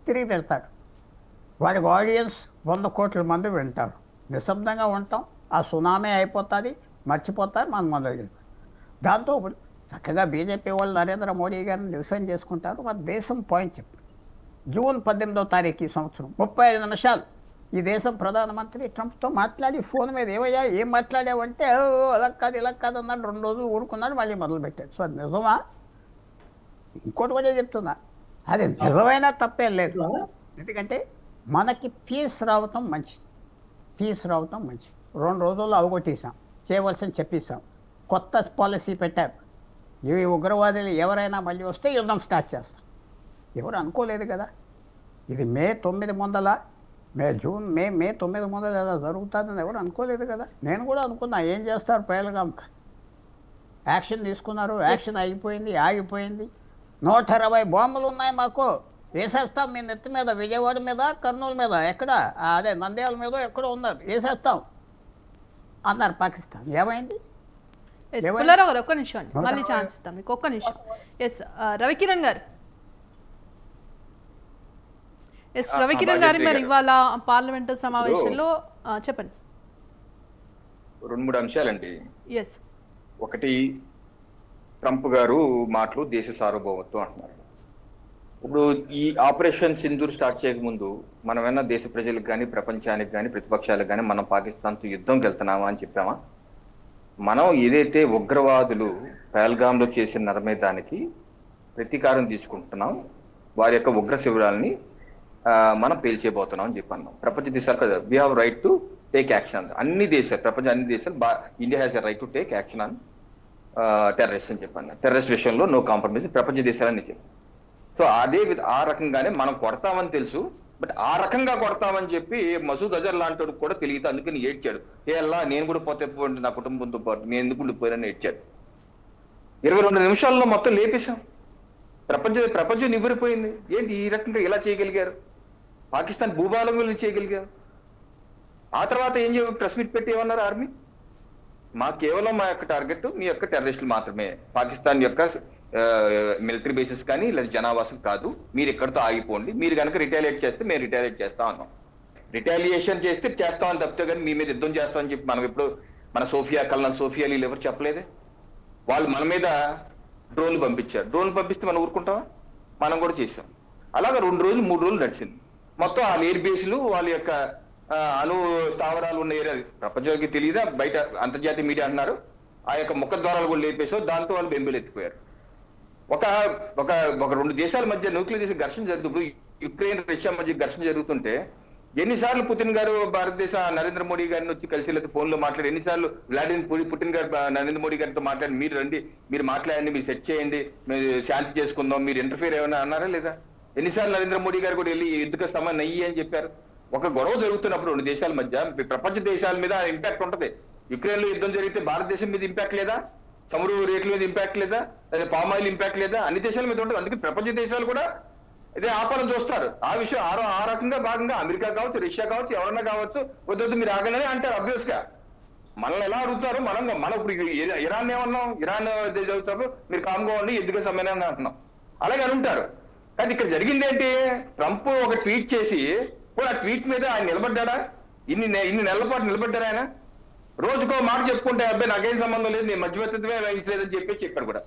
తిరిగి తిడతాడు. వాడికి ఆడియన్స్ 100 కోట్ల మంది వింటారు. నిశ్శబ్దంగా ఉంటాం, ఆ సునామీ అయిపోతుంది, మర్చిపోతారు, మనం మొదలు. దాంతో ఇప్పుడు చక్కగా బీజేపీ వాళ్ళు నరేంద్ర మోడీ గారిని డిఫెండ్ చేసుకుంటారు. మన దేశం పాయింట్ చెప్పు. జూన్ 18వ తారీఖు ఈ సంవత్సరం 35 నిమిషాలు ఈ దేశం ప్రధానమంత్రి ట్రంప్తో మాట్లాడి ఫోన్ మీద ఏమయ్యా ఏం మాట్లాడావంటే అలా కాదు అన్నాడు. 2 రోజులు ఊరుకున్నాడు, మళ్ళీ మొదలుపెట్టాడు. సో అది నిజమా? ఇంకోటి కూడా చెప్తున్నా, అది నిజమైనా తప్పేం లేదు. ఎందుకంటే మనకి పీస్ రావటం మంచిది. 2 రోజుల్లో అవగొట్టేసాం, చేయవలసిన చెప్పేసాం. కొత్త పాలసీ పెట్టారు. ఇవి ఉగ్రవాదులు ఎవరైనా మళ్ళీ వస్తే యుద్ధం స్టార్ట్ చేస్తాం. ఎవరు అనుకోలేదు కదా. ఇది మే 9 ముందల మే 9 ముందల ఎలా జరుగుతుందని ఎవరు అనుకోలేదు కదా. నేను కూడా అనుకున్నా ఏం చేస్తారు పహల్గామ్కి. యాక్షన్ తీసుకున్నారు, యాక్షన్ ఆగిపోయింది. 120 బాంబులు ఉన్నాయి మాకు, వేసేస్తాం మీ నెత్తి మీద, విజయవాడ మీద, కర్నూలు మీద, ఎక్కడ అదే నంద్యాల మీద ఎక్కడో ఉన్నారు, వేసేస్తాం అన్నారు పాకిస్తాన్. ఏమైంది? ఒక్క నిమిషం అండి, మళ్ళీ ఛాన్స్ ఇస్తాం మీకు. ఒక్క నిమిషం. రవికిరణ్ గారు మరి ఇవాళ పార్లమెంటు సమావేశంలో చెప్పండి. 2-3 అంశాలండి. ఎస్. ఒకటి, ట్రంప్ గారు మాటలు దేశ సార్వభౌమత్వం అంటున్నారు. ఇప్పుడు ఈ ఆపరేషన్ సింధూర్ స్టార్ట్ చేయకముందు మనమైనా దేశ ప్రజలకు కానీ ప్రపంచానికి కానీ ప్రతిపక్షాలకు కానీ మనం పాకిస్తాన్తో యుద్ధంకి వెళ్తున్నామా అని చెప్పామా? మనం ఏదైతే ఉగ్రవాదులు పహల్గామ్లో చేసిన నరమేదానికి ప్రతీకారం తీసుకుంటున్నాం, వారి యొక్క ఉగ్ర శిబిరాలని మనం పేల్చేయబోతున్నాం అని చెప్పి అన్నాం. ప్రపంచ దేశాలు కదా, we have right to take action. అన్ని దేశాలు, అన్ని దేశాలు, India has a right to take action on terrorist అని చెప్పాను. టెర్రరిస్ట్ విషయంలో నో కాంప్రమైజ్, ప్రపంచ దేశాలని చెప్పి. సో ఆ రకంగానే మనం కొడతామని తెలుసు, బట్ ఆ రకంగా కొడతామని చెప్పి మసూద్ అజర్ లాంటి కూడా తెలియదు. అందుకని ఏడ్చాడు, అల్లా నేను కూడా పోతే పోండి నా కుటుంబంతో పాటు, నేను ఎందుకు ఉండిపోయానని ఏడ్చాడు. 22 నిమిషాల్లో మొత్తం లేపేశాం. ప్రపంచం నివ్వరిపోయింది. ఏంటి ఈ రకంగా ఇలా చేయగలిగారు? పాకిస్తాన్ భూభాగంలో చేయగలిగారు. ఆ తర్వాత ఏం ప్రెస్ మీట్ పెట్టి ఏమన్నారు ఆర్మీ? కేవలం మా యొక్క టార్గెట్ మీ యొక్క టెర్రరిస్టులు మాత్రమే, పాకిస్తాన్ యొక్క మిలిటరీ బేసెస్ కానీ లేదా జనావాసం కాదు, మీరు ఎక్కడితో ఆగిపోండి, మీరు కనుక రిటాలియేట్ చేస్తే మేము రిటాలియేట్ చేస్తాం అన్నాం. రిటాలియేషన్ చేస్తే చేస్తామని తప్పితే కానీ మీ మీద యుద్ధం చేస్తామని చెప్పి మనం ఎప్పుడు మన సోఫియా వీళ్ళు ఎవరు చెప్పలేదే. వాళ్ళు మన మీద డ్రోన్లు పంపించారు. డ్రోన్లు పంపిస్తే మనం ఊరుకుంటామా? మనం కూడా చేసాం. అలాగా 2 రోజులు 3 రోజులు నడిచింది. మొత్తం వాళ్ళ ఎయిర్ బేస్లు, వాళ్ళ యొక్క అణు స్థావరాలు ఉన్న ఏరియా ప్రపంచానికి తెలియదా, బయట అంతర్జాతీయ మీడియా అన్నారు ఆ యొక్క ముఖద్వారాలు కూడా లేపేసావు. దాంతో వాళ్ళు బెంబేలెత్తిపోయారు. ఒక 2 దేశాల మధ్య న్యూక్లియర్ దేశ ఘర్షణ జరుగుతుంది. యుక్రెయిన్ రష్యా మధ్య ఘర్షణ జరుగుతుంటే ఎన్నిసార్లు పుతిన్ గారు భారతదేశ నరేంద్ర మోడీ గారిని వచ్చి కలిసి లేదా ఫోన్లో మాట్లాడి, ఎన్నిసార్లు వ్లాడిమిర్ పుతిన్ గారు నరేంద్ర మోడీ గారితో మాట్లాడి, మీరు రండి, మీరు మాట్లాడండి, మీరు సెట్ చేయండి, మీరు శాంతి చేసుకుందాం, మీరు ఇంటర్ఫియర్ ఏమైనా అన్నారా లేదా? ఎన్నిసార్లు నరేంద్ర మోడీ గారు కూడా వెళ్ళి యుద్ధక సమాన్ అయ్యి అని చెప్పారు. ఒక గొడవ జరుగుతున్నప్పుడు 2 దేశాల మధ్య ప్రపంచ దేశాల మీద ఇంపాక్ట్ ఉంటది. యుక్రెయిన్ లో యుద్ధం జరిగితే భారతదేశం మీద ఇంపాక్ట్ లేదా? చమురు రేట్ల మీద ఇంపాక్ట్ లేదా? లేదా పామ్ ఆయిల్ ఇంపాక్ట్ లేదా? అన్ని దేశాల మీద ఉంటుంది. అందుకే ప్రపంచ దేశాలు కూడా ఇదే ఆపాలని చూస్తారు. ఆ విషయం ఆ రకంగా భాగంగా అమెరికా కావచ్చు, రష్యా కావచ్చు, ఎవరన్నా కావచ్చు, వద్దు మీరు ఆగలని అంటారు అబ్వియస్ గా. మనల్ని ఎలా అడుగుతారు? మనం ఇప్పుడు ఇరాన్ ఏమన్నాం? ఇరాన్ చదువుతారు, మీరు కామ్గా ఉండి ఎందుకు సమ్మేళనం అంటున్నాం, అలాగే అనుంటారు. కానీ ఇక్కడ జరిగింది ఏంటి? ట్రంప్ ఒక ట్వీట్ చేసి ఆ ట్వీట్ మీద ఆయన నిలబడ్డా? ఇన్ని నెలల పాటు నిలబడ్డారు ఆయన? రోజుకో మాట చెప్పుకుంటే అబ్బాయి నాకేం సంబంధం లేదు, నేను మధ్యవర్తిత్వమే వహించలేదని చెప్పి చెప్పాడు కూడా.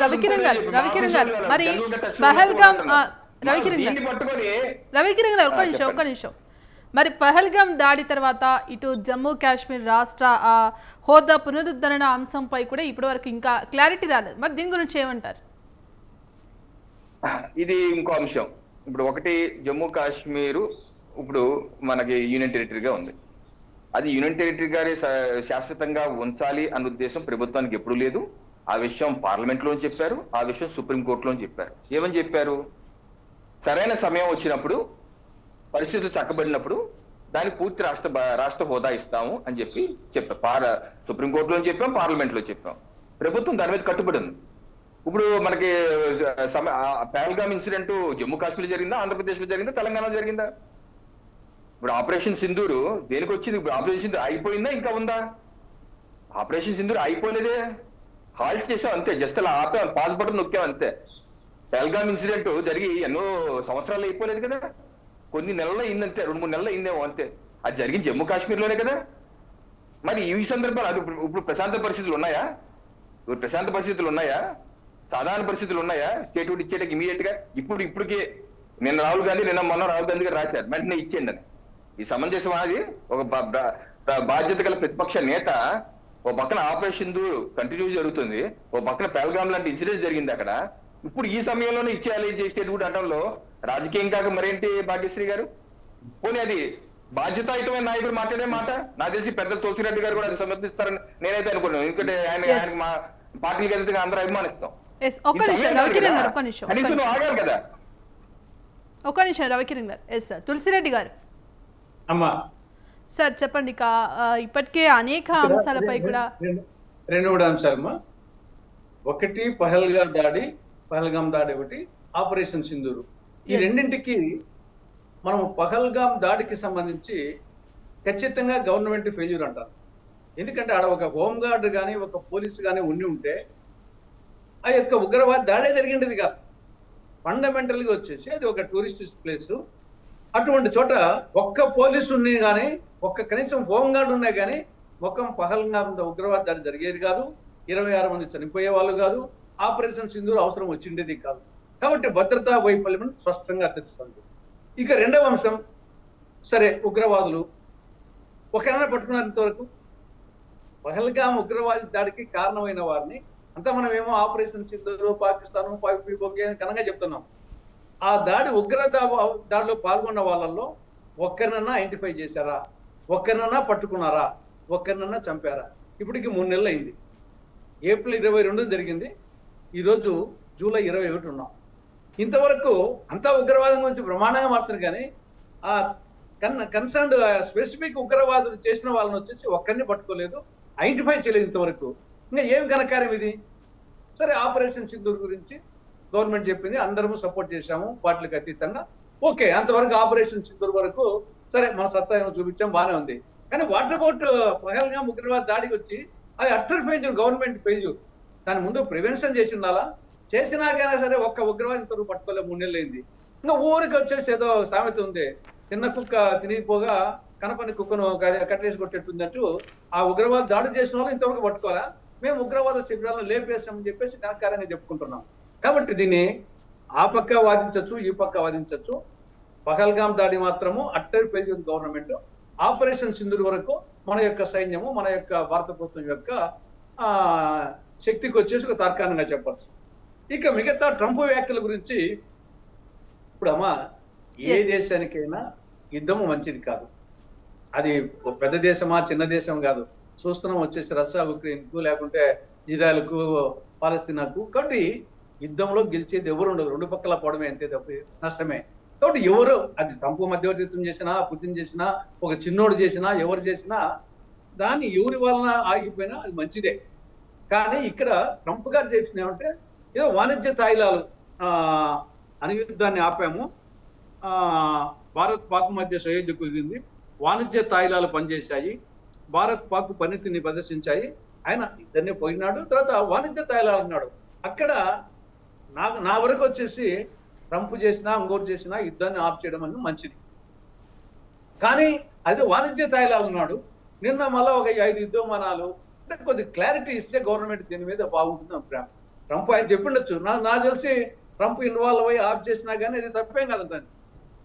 రవికిరణ్ గారు మరి పహల్గామ్ రవికిరణ్ గారు ఒక్క నిమిషం మరి పహల్గామ్ దాడి తర్వాత ఇటు జమ్మూ కాశ్మీర్ రాష్ట్ర హోదా పునరుద్ధరణ అంశంపై కూడా ఇప్పటి వరకు ఇంకా క్లారిటీ రాలేదు. మరి దీని గురించి ఏమంటారు? ఇది ఇంకో అంశం. ఇప్పుడు ఒకటి, జమ్మూ కాశ్మీరు ఇప్పుడు మనకి యూనియన్ టెరిటరీగా ఉంది. అది యూనియన్ టెరిటరీ గారి శాశ్వతంగా ఉంచాలి అన్న ఉద్దేశం ప్రభుత్వానికి ఎప్పుడు లేదు. ఆ విషయం పార్లమెంట్ లో చెప్పారు, ఆ విషయం సుప్రీంకోర్టులో చెప్పారు. ఏమని చెప్పారు? సరైన సమయం వచ్చినప్పుడు, పరిస్థితులు చక్కబడినప్పుడు దానికి పూర్తి రాష్ట్ర హోదా ఇస్తాము అని చెప్పాం. సుప్రీంకోర్టులో చెప్పాం, పార్లమెంట్ లో చెప్పాం. ప్రభుత్వం దాని మీద కట్టుబడి ఉంది. ఇప్పుడు మనకి పహల్గామ్ ఇన్సిడెంట్ జమ్మూ కాశ్మీర్ జరిగిందా, ఆంధ్రప్రదేశ్ లో జరిగిందా, తెలంగాణలో జరిగిందా? ఇప్పుడు ఆపరేషన్ సింధూరు దేనికి వచ్చింది? ఇప్పుడు ఆపరేషన్ సింధూర్ అయిపోయిందా, ఇంకా ఉందా? ఆపరేషన్ సింధూర్ అయిపోలేదే, హాల్ట్ చేసాం అంతే, జస్ట్ అలా ఆపాం, పాస్ బటన్ నొక్కాం అంతే. పహల్గామ్ ఇన్సిడెంట్ జరిగి ఎన్నో సంవత్సరాలు అయిపోలేదు కదా, కొన్ని నెలలు అయిందంతే, 2-3 నెలలు అయిందేమో అంతే. అది జరిగింది జమ్మూ కాశ్మీర్లోనే కదా. మరి ఈ సందర్భాలు అది ఇప్పుడు ప్రశాంత పరిస్థితులు ఉన్నాయా? ప్రశాంత పరిస్థితులు ఉన్నాయా? సాధారణ పరిస్థితులు ఉన్నాయా? స్టేట్మెంట్ ఇచ్చేటకి ఇమీడియట్ గా ఇప్పటికే మొన్న రాహుల్ గాంధీ గారు రాశారు, వెంటనే ఇచ్చేయండి అని. ఈ సమంజసం అది. ఒక బాధ్యత గల ప్రతిపక్ష నేత ఓ పక్కన ఆపరేషన్ సింధూర్ కంటిన్యూ జరుగుతుంది, ఓ పక్కన పహల్గామ్ లాంటి ఇన్సిడెంట్ జరిగింది అక్కడ. ఇప్పుడు ఈ సమయంలోనే ఇచ్చేయాలి స్టేట్మెంట్ అనడంలో రాజకీయం కాక మరేంటి భాగ్యశ్రీ గారు? పోనీ అది బాధ్యతాయుతమైన నాయకుడు మాట్లాడే మాట. నాకు తెలిసి పెద్ద తులసిరెడ్డి గారు కూడా అది సమర్థిస్తారని నేనైతే అనుకున్నాను. ఎందుకంటే ఆయన మా పార్టీకి అయితే అందరూ అభిమానిస్తాం. ఆగారు కదా. ఒక్క నిమిషం రవికిరణ్ గారు. Yes sir. తులసిరెడ్డి గారు సార్ చెప్పండి. ఇప్పటికే అనేక అంశాలపై కూడా రెండు అంశాలమ్మా. ఒకటి పహల్గామ్ దాడి ఒకటి ఆపరేషన్ సింధూరు. ఈ రెండింటికి మనం పహల్గామ్ దాడికి సంబంధించి ఖచ్చితంగా గవర్నమెంట్ ఫెయిల్యూర్ అంటారు. ఎందుకంటే ఆడ ఒక హోంగార్డ్ కానీ ఒక పోలీసు కానీ ఉండి ఉంటే ఆ యొక్క ఉగ్రవాద దాడే జరిగింది కాదు. ఫండమెంటల్గా వచ్చేసి అది ఒక టూరిస్ట్ ప్లేస్. అటువంటి చోట ఒక్క పోలీసుని కానీ కనీసం హోంగార్డ్ ఉన్నాయి కానీ పహల్గామ్ ఉగ్రవాద దాడి జరిగేది కాదు. 26 మంది చనిపోయే వాళ్ళు కాదు. ఆపరేషన్ సింధూర్ అవసరం వచ్చిండేది కాదు. కాబట్టి భద్రతా వైఫల్యం స్పష్టంగా తెచ్చుకుంది. ఇక రెండవ అంశం, సరే ఉగ్రవాదులు ఒకరైనా పట్టుకున్నంత వరకు పహల్గామ్ ఉగ్రవాద దాడికి కారణమైన వారిని అంతా మనం ఏమో ఆపరేషన్ సింధూర్ పాకిస్తాన్ కనంగా చెప్తున్నాం. ఆ దాడిలో పాల్గొన్న వాళ్ళల్లో ఒక్కరినన్నా ఐడెంటిఫై చేశారా? ఒక్కరినన్నా పట్టుకున్నారా? ఒక్కరినన్నా చంపారా? ఇప్పటికి 3 నెలలు అయింది. ఏప్రిల్ 22 జరిగింది. ఈరోజు జూలై 21 ఉన్నాం. ఇంతవరకు అంతా ఉగ్రవాదం గురించి బ్రహ్మాండంగా మారుతున్నారు కానీ ఆ కన్సర్న్డ్ స్పెసిఫిక్ ఉగ్రవాదులు చేసిన వాళ్ళని వచ్చేసి ఒక్కరిని పట్టుకోలేదు, ఐడెంటిఫై చేయలేదు ఇంతవరకు. ఇంకా ఏం ఘనకార్యం ఇది? సరే ఆపరేషన్ సింధూర్ గురించి గవర్నమెంట్ చెప్పింది, అందరము సపోర్ట్ చేశాము పార్టీలకు అతీతంగా. ఓకే, అంతవరకు ఆపరేషన్ సింధూర్ వరకు సరే మన సత్తా ఏమో చూపించాం, బాగానే ఉంది. కానీ వాటర్ అబౌట్ పహల్గామ్ ఉగ్రవాద దాడికి వచ్చి అది అట్టర్ ఫెయిల్యూర్, గవర్నమెంట్ ఫెయిల్యూర్. దాని ముందు ప్రివెన్షన్ చేసి ఉండాలా? చేసినాకైనా సరే ఒక్క ఉగ్రవాదం తరపు పట్టుకోలే 3 నెలలు అయింది. ఇంకా ఊరికి వచ్చేసి ఏదో సామెత ఉంది, చిన్న కుక్క తినిగిపోగా కనపని కుక్కను కట్టేసి కొట్టేట్టుందంటూ ఆ ఉగ్రవాద దాడి చేసిన వాళ్ళు ఇంతవరకు పట్టుకోవాలా? మేము ఉగ్రవాద శిబిరాలను లేపేసామని చెప్పేసి ఘనకార్యంగా చెప్పుకుంటున్నాం. కాబట్టి దీన్ని ఆ పక్క వాదించవచ్చు, ఈ పక్క వాదించవచ్చు. పహల్గామ్ దాడి మాత్రము utter failure government. Operation Sindoor వరకు మన యొక్క సైన్యము, మన యొక్క భారత ప్రభుత్వం యొక్క శక్తికి వచ్చేసి ఒక తార్కాణంగా చెప్పచ్చు. ఇక మిగతా ట్రంప్ వ్యాఖ్యల గురించి ఇప్పుడు ఏ దేశానికైనా యుద్ధము మంచిది కాదు. అది పెద్ద దేశమా చిన్న దేశం కాదు. చూస్తున్నాం వచ్చేసి రష్యా ఉక్రెయిన్కు, లేకుంటే ఇజ్రాయెల్కు, పాలస్తీనాకు. కాబట్టి యుద్ధంలో గెలిచేది ఎవరు ఉండదు, రెండు పక్కల పోవడమే అంతే తప్ప నష్టమే. కాబట్టి ఎవరు అది ట్రంప్ మధ్యవర్తిత్వం చేసినా, పుతిన్ చేసినా, ఒక చిన్నోడు చేసినా, ఎవరు చేసినా దాన్ని ఎవరి వలన ఆగిపోయినా అది మంచిదే. కానీ ఇక్కడ ట్రంప్ గారు చేసిన ఏమంటే ఏదో వాణిజ్య తాయిలాలు అణుయుద్ధాన్ని ఆపాము, భారత్ పాక్ మధ్య సయోధ్య కుదిరింది, వాణిజ్య తాయిలాలు పనిచేశాయి, భారత్ పాక్ పరిణితిని ప్రదర్శించాయి. ఆయన ఇద్దరిని పోయినాడు. తర్వాత వాణిజ్య తైలాలు అన్నాడు. అక్కడ నా వరకు వచ్చేసి ట్రంప్ చేసినా ఇంకోటి చేసినా యుద్ధాన్ని ఆఫ్ చేయడం అనేది మంచిది. కానీ అది వాణిజ్య తైలాలు అన్నాడు. నిన్న మళ్ళీ ఒక 5 యుద్ధ విమానాలు అంటే కొద్ది క్లారిటీ ఇస్తే గవర్నమెంట్ దీని మీద బాగుంటుంది అభిప్రాయం. ట్రంప్ ఆయన చెప్పిండొచ్చు. నాకు తెలిసి ట్రంప్ ఇన్వాల్వ్ అయ్యి ఆఫ్ చేసినా కానీ అది తప్పేం కాదంటాను.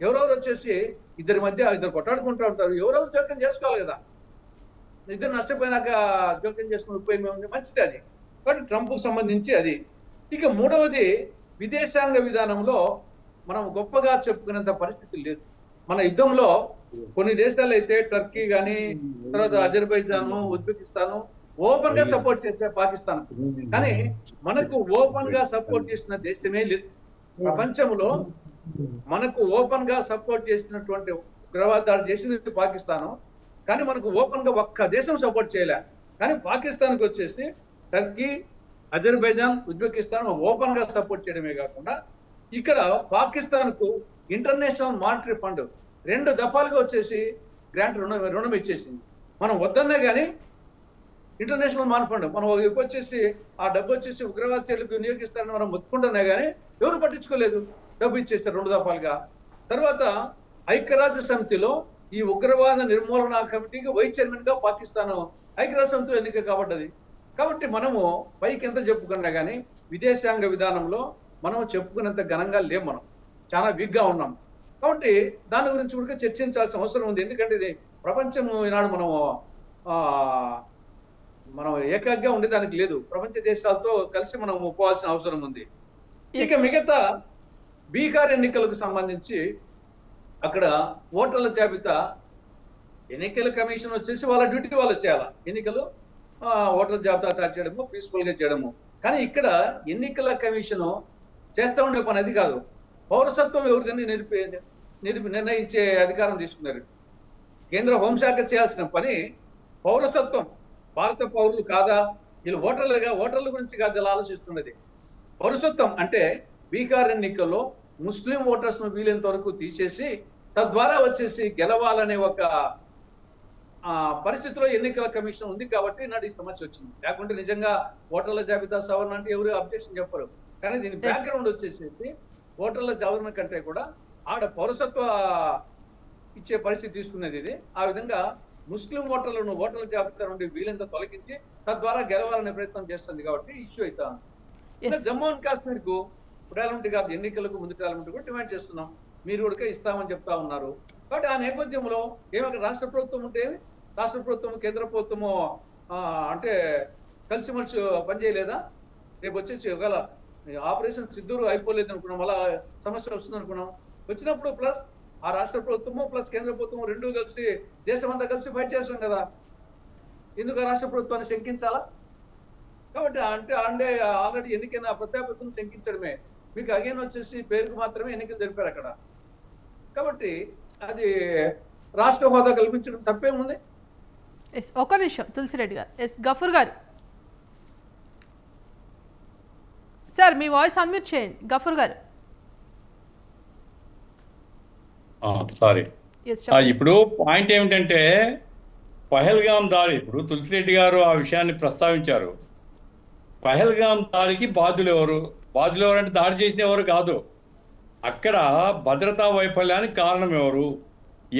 ఎవరెవరు వచ్చేసి ఇద్దరి మధ్య ఇద్దరు కొట్టాడుకుంటూ ఉంటారు. ఎవరెవరు జోక్యం చేసుకోవాలి కదా. ఇద్దరు నష్టపోయినాక జోక్యం చేసుకుని ఉపయోగం ఉంది, మంచిది అది. కాబట్టి ట్రంప్కు సంబంధించి అది. ఇక మూడవది విదేశాంగ విధానంలో మనం గొప్పగా చెప్పుకునేంత పరిస్థితి లేదు. మన యుద్ధంలో కొన్ని దేశాలు అయితే టర్కీ కానీ తర్వాత అజర్బైజాన్, ఉజ్బెకిస్తాన్ ఓపెన్ గా సపోర్ట్ చేస్తే పాకిస్తాన్. కానీ మనకు ఓపెన్ గా సపోర్ట్ చేసిన దేశమే లేదు ప్రపంచంలో. మనకు ఓపెన్ గా సపోర్ట్ చేసినటువంటి ఉగ్రవాద దాడి చేసింది పాకిస్తాన్. కానీ మనకు ఓపెన్ గా ఒక్క దేశం సపోర్ట్ చేయలే. కానీ పాకిస్తాన్కి వచ్చేసి టర్కీ, అజర్బైజాన్, ఉజ్బెకిస్తాన్ ఓపెన్ గా సపోర్ట్ చేయడమే కాకుండా ఇక్కడ పాకిస్తాన్ కు ఇంటర్నేషనల్ మానిటరీ ఫండ్ 2 దఫాలుగా వచ్చేసి గ్రాంట్ రుణం ఇచ్చేసింది. మనం వద్దన్నా కానీ ఇంటర్నేషనల్ మానిటరీ ఫండ్ మనం వచ్చేసి ఆ డబ్బు వచ్చేసి ఉగ్రవాద చర్యలకు వినియోగిస్తారని మనం మొత్తుకుంటున్నా కానీ ఎవరు పట్టించుకోలేదు. డబ్బు ఇచ్చేస్తారు 2 దఫాలుగా. తర్వాత ఐక్యరాజ్య సమితిలో ఈ ఉగ్రవాద నిర్మూలన కమిటీకి వైస్ చైర్మన్ గా పాకిస్తాన్ ఐక్యరాజ్య సమితిలో ఎన్నిక కాబడ్డది. కాబట్టి మనము పైకి ఎంత చెప్పుకున్నా కానీ విదేశాంగ విధానంలో మనం చెప్పుకునేంత ఘనంగా లేము. మనం చాలా వీక్గా ఉన్నాం. కాబట్టి దాని గురించి కూడా చర్చించాల్సిన అవసరం ఉంది. ఎందుకంటే ఇది ప్రపంచం ఈనాడు మనం ఏకాగ్గా ఉండేదానికి లేదు. ప్రపంచ దేశాలతో కలిసి మనం పోవాల్సిన అవసరం ఉంది. ఇక మిగతా బీహార్ ఎన్నికలకు సంబంధించి అక్కడ ఓటర్ల జాబితా ఎన్నికల కమిషన్ వచ్చేసి వాళ్ళ డ్యూటీ వాళ్ళు చేయాలి. ఎన్నికలు ఓటర్ల జాబితా తయారు చేయడము, పీస్ఫుల్ గా చేయడము. కానీ ఇక్కడ ఎన్నికల కమిషన్ చేస్తా ఉండే పని అది కాదు. పౌరసత్వం ఎవరిదని నిర్ణయించే అధికారం తీసుకున్నారు. కేంద్ర హోంశాఖ చేయాల్సిన పని పౌరసత్వం, భారత పౌరులు కాదా వీళ్ళు ఓటర్ల గురించి కాదు ఇలా ఆలోచిస్తున్నది. పౌరసత్వం అంటే బీహార్ ఎన్నికల్లో ముస్లిం ఓటర్స్ ను వీలైనంత వరకు తీసేసి తద్వారా వచ్చేసి గెలవాలనే ఒక పరిస్థితిలో ఎన్నికల కమిషన్ ఉంది కాబట్టి నాడు ఈ సమస్య వచ్చింది. లేకుంటే నిజంగా ఓటర్ల జాబితా సవరణ అంటే ఎవరు అబ్జెక్షన్ చెప్పరు. కానీ దీని బ్యాక్గ్రౌండ్ వచ్చేసి ఓటర్ల సవరణ కంటే కూడా ఆడ పౌరసత్వ ఇచ్చే పరిస్థితి తీసుకునేది ఇది. ఆ విధంగా ముస్లిం ఓటర్లను ఓటర్ల జాబితా నుండి వీలంతా తొలగించి తద్వారా గెలవాలనే ప్రయత్నం చేస్తుంది కాబట్టి ఇష్యూ అవుతా ఉంది. జమ్మూ అండ్ కాశ్మీర్ కు ప్రధానమంత్రి గారు ఎన్నికలకు ముందు ప్రధానమంత్రి కూడా డిమాండ్ చేస్తున్నాం. మీరు కూడా ఇస్తామని చెప్తా ఉన్నారు. కాబట్టి ఆ నేపథ్యంలో ఏమక్కడ రాష్ట్ర ప్రభుత్వం ఉంటే రాష్ట్ర ప్రభుత్వం కేంద్ర ప్రభుత్వము అంటే కలిసిమెలిసి పనిచేయలేదా? రేపు వచ్చేసి ఒకవేళ ఆపరేషన్ సిద్ధూరు అయిపోలేదు అనుకున్నాం, అలా సమస్య వస్తుంది అనుకున్నాం. వచ్చినప్పుడు ప్లస్ ఆ రాష్ట్ర ప్రభుత్వము ప్లస్ కేంద్ర ప్రభుత్వము రెండూ కలిసి దేశం అంతా కలిసి ఫైట్ చేస్తాం కదా. ఎందుకు రాష్ట్ర ప్రభుత్వాన్ని శంకించాలా? కాబట్టి అంటే ఆల్రెడీ ఎన్నికైన ప్రత్యాపత్తులను శంకించడమే. మీకు అగైన్ వచ్చేసి పేరుకు మాత్రమే ఎన్నికలు జరిపారు అక్కడ. కాబట్టి అది రాష్ట్ర హోదా కల్పించడం తప్పేముంది? ఒక నిమిషం తులసిరెడ్డి గారు. గఫూర్ గారు సార్ మీ వాయిస్ అన్మ్యూట్ చేయండి. గఫూర్ గారు సారీ. ఇప్పుడు పాయింట్ ఏమిటంటే పహల్గాం దాడి, ఇప్పుడు తులసిరెడ్డి గారు ఆ విషయాన్ని ప్రస్తావించారు. పహల్గాం దాడికి బాధ్యులు ఎవరు అంటే దాడి చేసిన ఎవరు కాదు. అక్కడ భద్రతా వైఫల్యానికి కారణం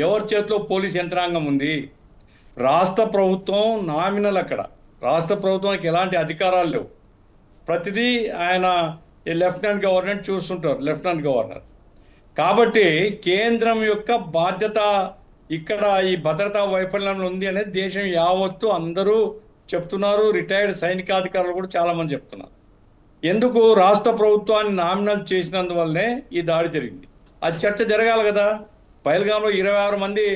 ఎవరి చేతిలో పోలీస్ యంత్రాంగం ఉంది? రాష్ట్ర ప్రభుత్వం నామినల్. అక్కడ రాష్ట్ర ప్రభుత్వానికి ఎలాంటి అధికారాలు లేవు. ప్రతిదీ ఆయన లెఫ్టినెంట్ గవర్నర్ చూస్తుంటారు, లెఫ్టినెంట్ గవర్నర్. కాబట్టి కేంద్రం యొక్క బాధ్యత ఇక్కడ ఈ భద్రతా వైఫల్యం ఉంది అనేది దేశం యావత్తు అందరూ చెప్తున్నారు. రిటైర్డ్ సైనికాధికారులు కూడా చాలామంది చెప్తున్నారు. ఎందుకు? రాష్ట్ర ప్రభుత్వాన్ని నామినల్ చేసినందువల్లనే ఈ దాడి జరిగింది. అది చర్చ జరగాలి కదా. పహల్గాంలో 26 మంది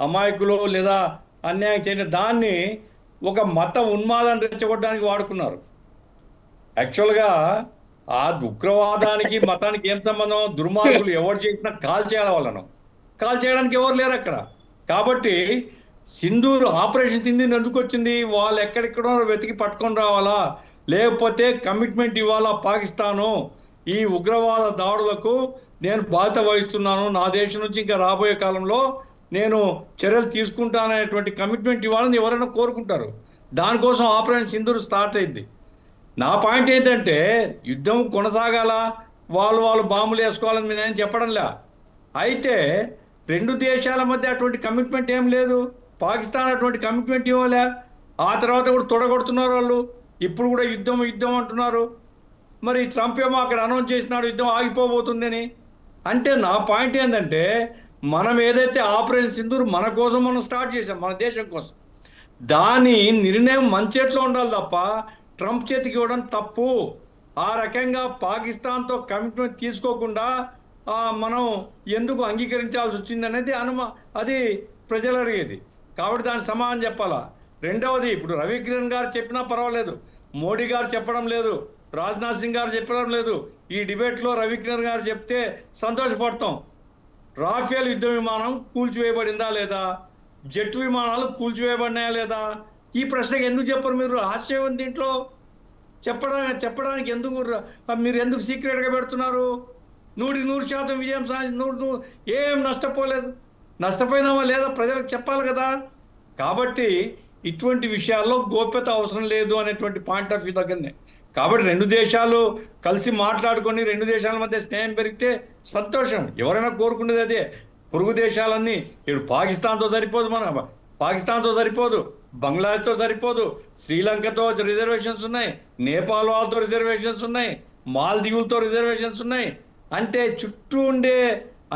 అమాయకులు లేదా అన్యాయం చేయని దాన్ని ఒక మత ఉన్మాదాన్ని రెచ్చగొట్టడానికి వాడుకున్నారు. యాక్చువల్గా ఆ ఉగ్రవాదానికి మతానికి ఏం సంబంధం? దుర్మార్గులు ఎవరు చేసినా కాల్ చేయాలి వాళ్ళను. కాల్ చేయడానికి ఎవరు లేరు అక్కడ. కాబట్టి సింధూర్ ఆపరేషన్ సింధూర్ ఎందుకు వచ్చింది? వాళ్ళు ఎక్కడెక్కడో వెతికి పట్టుకొని రావాలా, లేకపోతే కమిట్మెంట్ ఇవ్వాలా పాకిస్తాను ఈ ఉగ్రవాద దాడులకు నేను బాధ్యత వహిస్తున్నాను, నా దేశం నుంచి ఇంకా రాబోయే కాలంలో నేను చర్యలు తీసుకుంటాననేటువంటి కమిట్మెంట్ ఇవ్వాలని ఎవరైనా కోరుకుంటారు. దానికోసం ఆపరేషన్ సింధూర్ స్టార్ట్ అయింది. నా పాయింట్ ఏంటంటే యుద్ధం కొనసాగాల, వాళ్ళు బాంబులు వేసుకోవాలని నేను చెప్పడంలే. అయితే రెండు దేశాల మధ్య అటువంటి కమిట్మెంట్ ఏం లేదు. పాకిస్తాన్ అటువంటి కమిట్మెంట్ ఇవ్వలే. ఆ తర్వాత కూడా తొడగొడుతున్నారు వాళ్ళు. ఇప్పుడు కూడా యుద్ధం అంటున్నారు. మరి ట్రంప్ ఏమో అక్కడ అనౌన్స్ చేసినాడు యుద్ధం ఆగిపోబోతుందని. అంటే నా పాయింట్ ఏంటంటే మనం ఏదైతే ఆపరేషన్ సింధూర్ మన కోసం మనం స్టార్ట్ చేసాం, మన దేశం కోసం, దాని నిర్ణయం మన చేతిలో ఉండాలి తప్ప ట్రంప్ చేతికి ఇవ్వడం తప్పు. ఆ రకంగా పాకిస్తాన్తో కమిట్మెంట్ తీసుకోకుండా మనం ఎందుకు అంగీకరించాల్సి వచ్చింది అనేది అది ప్రజలు అడిగేది. కాబట్టి దానికి సమాధానం చెప్పాలా. రెండవది, ఇప్పుడు రవికిరణ్ గారు చెప్పినా పర్వాలేదు, మోడీ గారు చెప్పడం లేదు, రాజ్నాథ్ సింగ్ గారు చెప్పడం లేదు. ఈ డిబేట్లో రవికిరణ్ గారు చెప్తే సంతోషపడతాం. రాఫేల్ యుద్ధ విమానం కూల్చివేయబడిందా లేదా, జెట్ విమానాలు కూల్చివేయబడినాయా లేదా, ఈ ప్రశ్నకి ఎందుకు చెప్పరు మీరు? ఆశ్చర్యం ఉంది దీంట్లో. చెప్పడానికి మీరు ఎందుకు సీక్రెట్గా పెడుతున్నారు? 100% విజయం సాధించి ఏం నష్టపోలేదు. నష్టపోయినామా లేదా ప్రజలకు చెప్పాలి కదా. కాబట్టి ఇటువంటి విషయాల్లో గోప్యత అవసరం లేదు అనేటువంటి పాయింట్ ఆఫ్ వ్యూ దగ్గరనే. కాబట్టి రెండు దేశాలు కలిసి మాట్లాడుకొని రెండు దేశాల మధ్య స్నేహం పెరిగితే సంతోషం. ఎవరైనా కోరుకునేది అదే. పొరుగు దేశాలన్నీ ఇప్పుడు పాకిస్తాన్తో సరిపోదు, బంగ్లాదేశ్తో సరిపోదు, శ్రీలంకతో రిజర్వేషన్స్ ఉన్నాయి, నేపాల్ వాళ్ళతో రిజర్వేషన్స్ ఉన్నాయి, మాల్దీవులతో రిజర్వేషన్స్ ఉన్నాయి. అంటే చుట్టూ ఉండే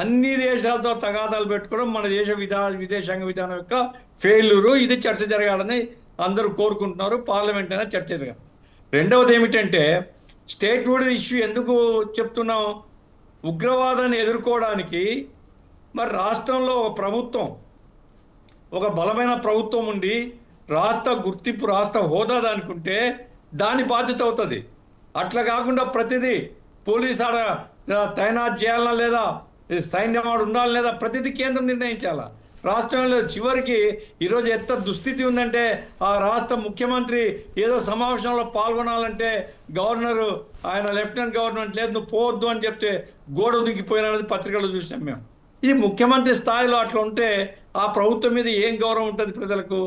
అన్ని దేశాలతో తగాదాలు పెట్టుకోవడం మన దేశ విదేశాంగ విధానం యొక్క ఫెయిల్యూరు. ఇది చర్చ జరగాలని అందరూ కోరుకుంటున్నారు. పార్లమెంట్ అయినా చర్చ జరగాలి. రెండవది ఏమిటంటే స్టేట్హుడ్ ఇష్యూ ఎందుకు చెప్తున్నాం? ఉగ్రవాదాన్ని ఎదుర్కోవడానికి మరి రాష్ట్రంలో ఒక బలమైన ప్రభుత్వం ఉండి రాష్ట్ర గుర్తింపు, రాష్ట్ర హోదా దానికి ఉంటే దాని బాధ్యత అవుతుంది. అట్లా కాకుండా ప్రతిదీ పోలీస్ ఆడ తైనాత్ చేయాలన్నా లేదా, సైన్యం ఆడ ఉండాలని లేదా, ప్రతిదీ కేంద్రం నిర్ణయించాలా. రాష్ట్రంలో చివరికి ఈరోజు ఎంత దుస్థితి ఉందంటే ఆ రాష్ట్ర ముఖ్యమంత్రి ఏదో సమావేశంలో పాల్గొనాలంటే గవర్నరు, ఆయన లెఫ్టినెంట్ గవర్నమెంట్ లేదు నువ్వు పోవద్దు అని చెప్తే గోడ దిగిపోయినది పత్రికలో చూసాం మేము. ఇది ముఖ్యమంత్రి స్థాయిలో అట్లా ఉంటే ఆ ప్రభుత్వం మీద ఏం గౌరవం ఉంటుంది ప్రజలకు?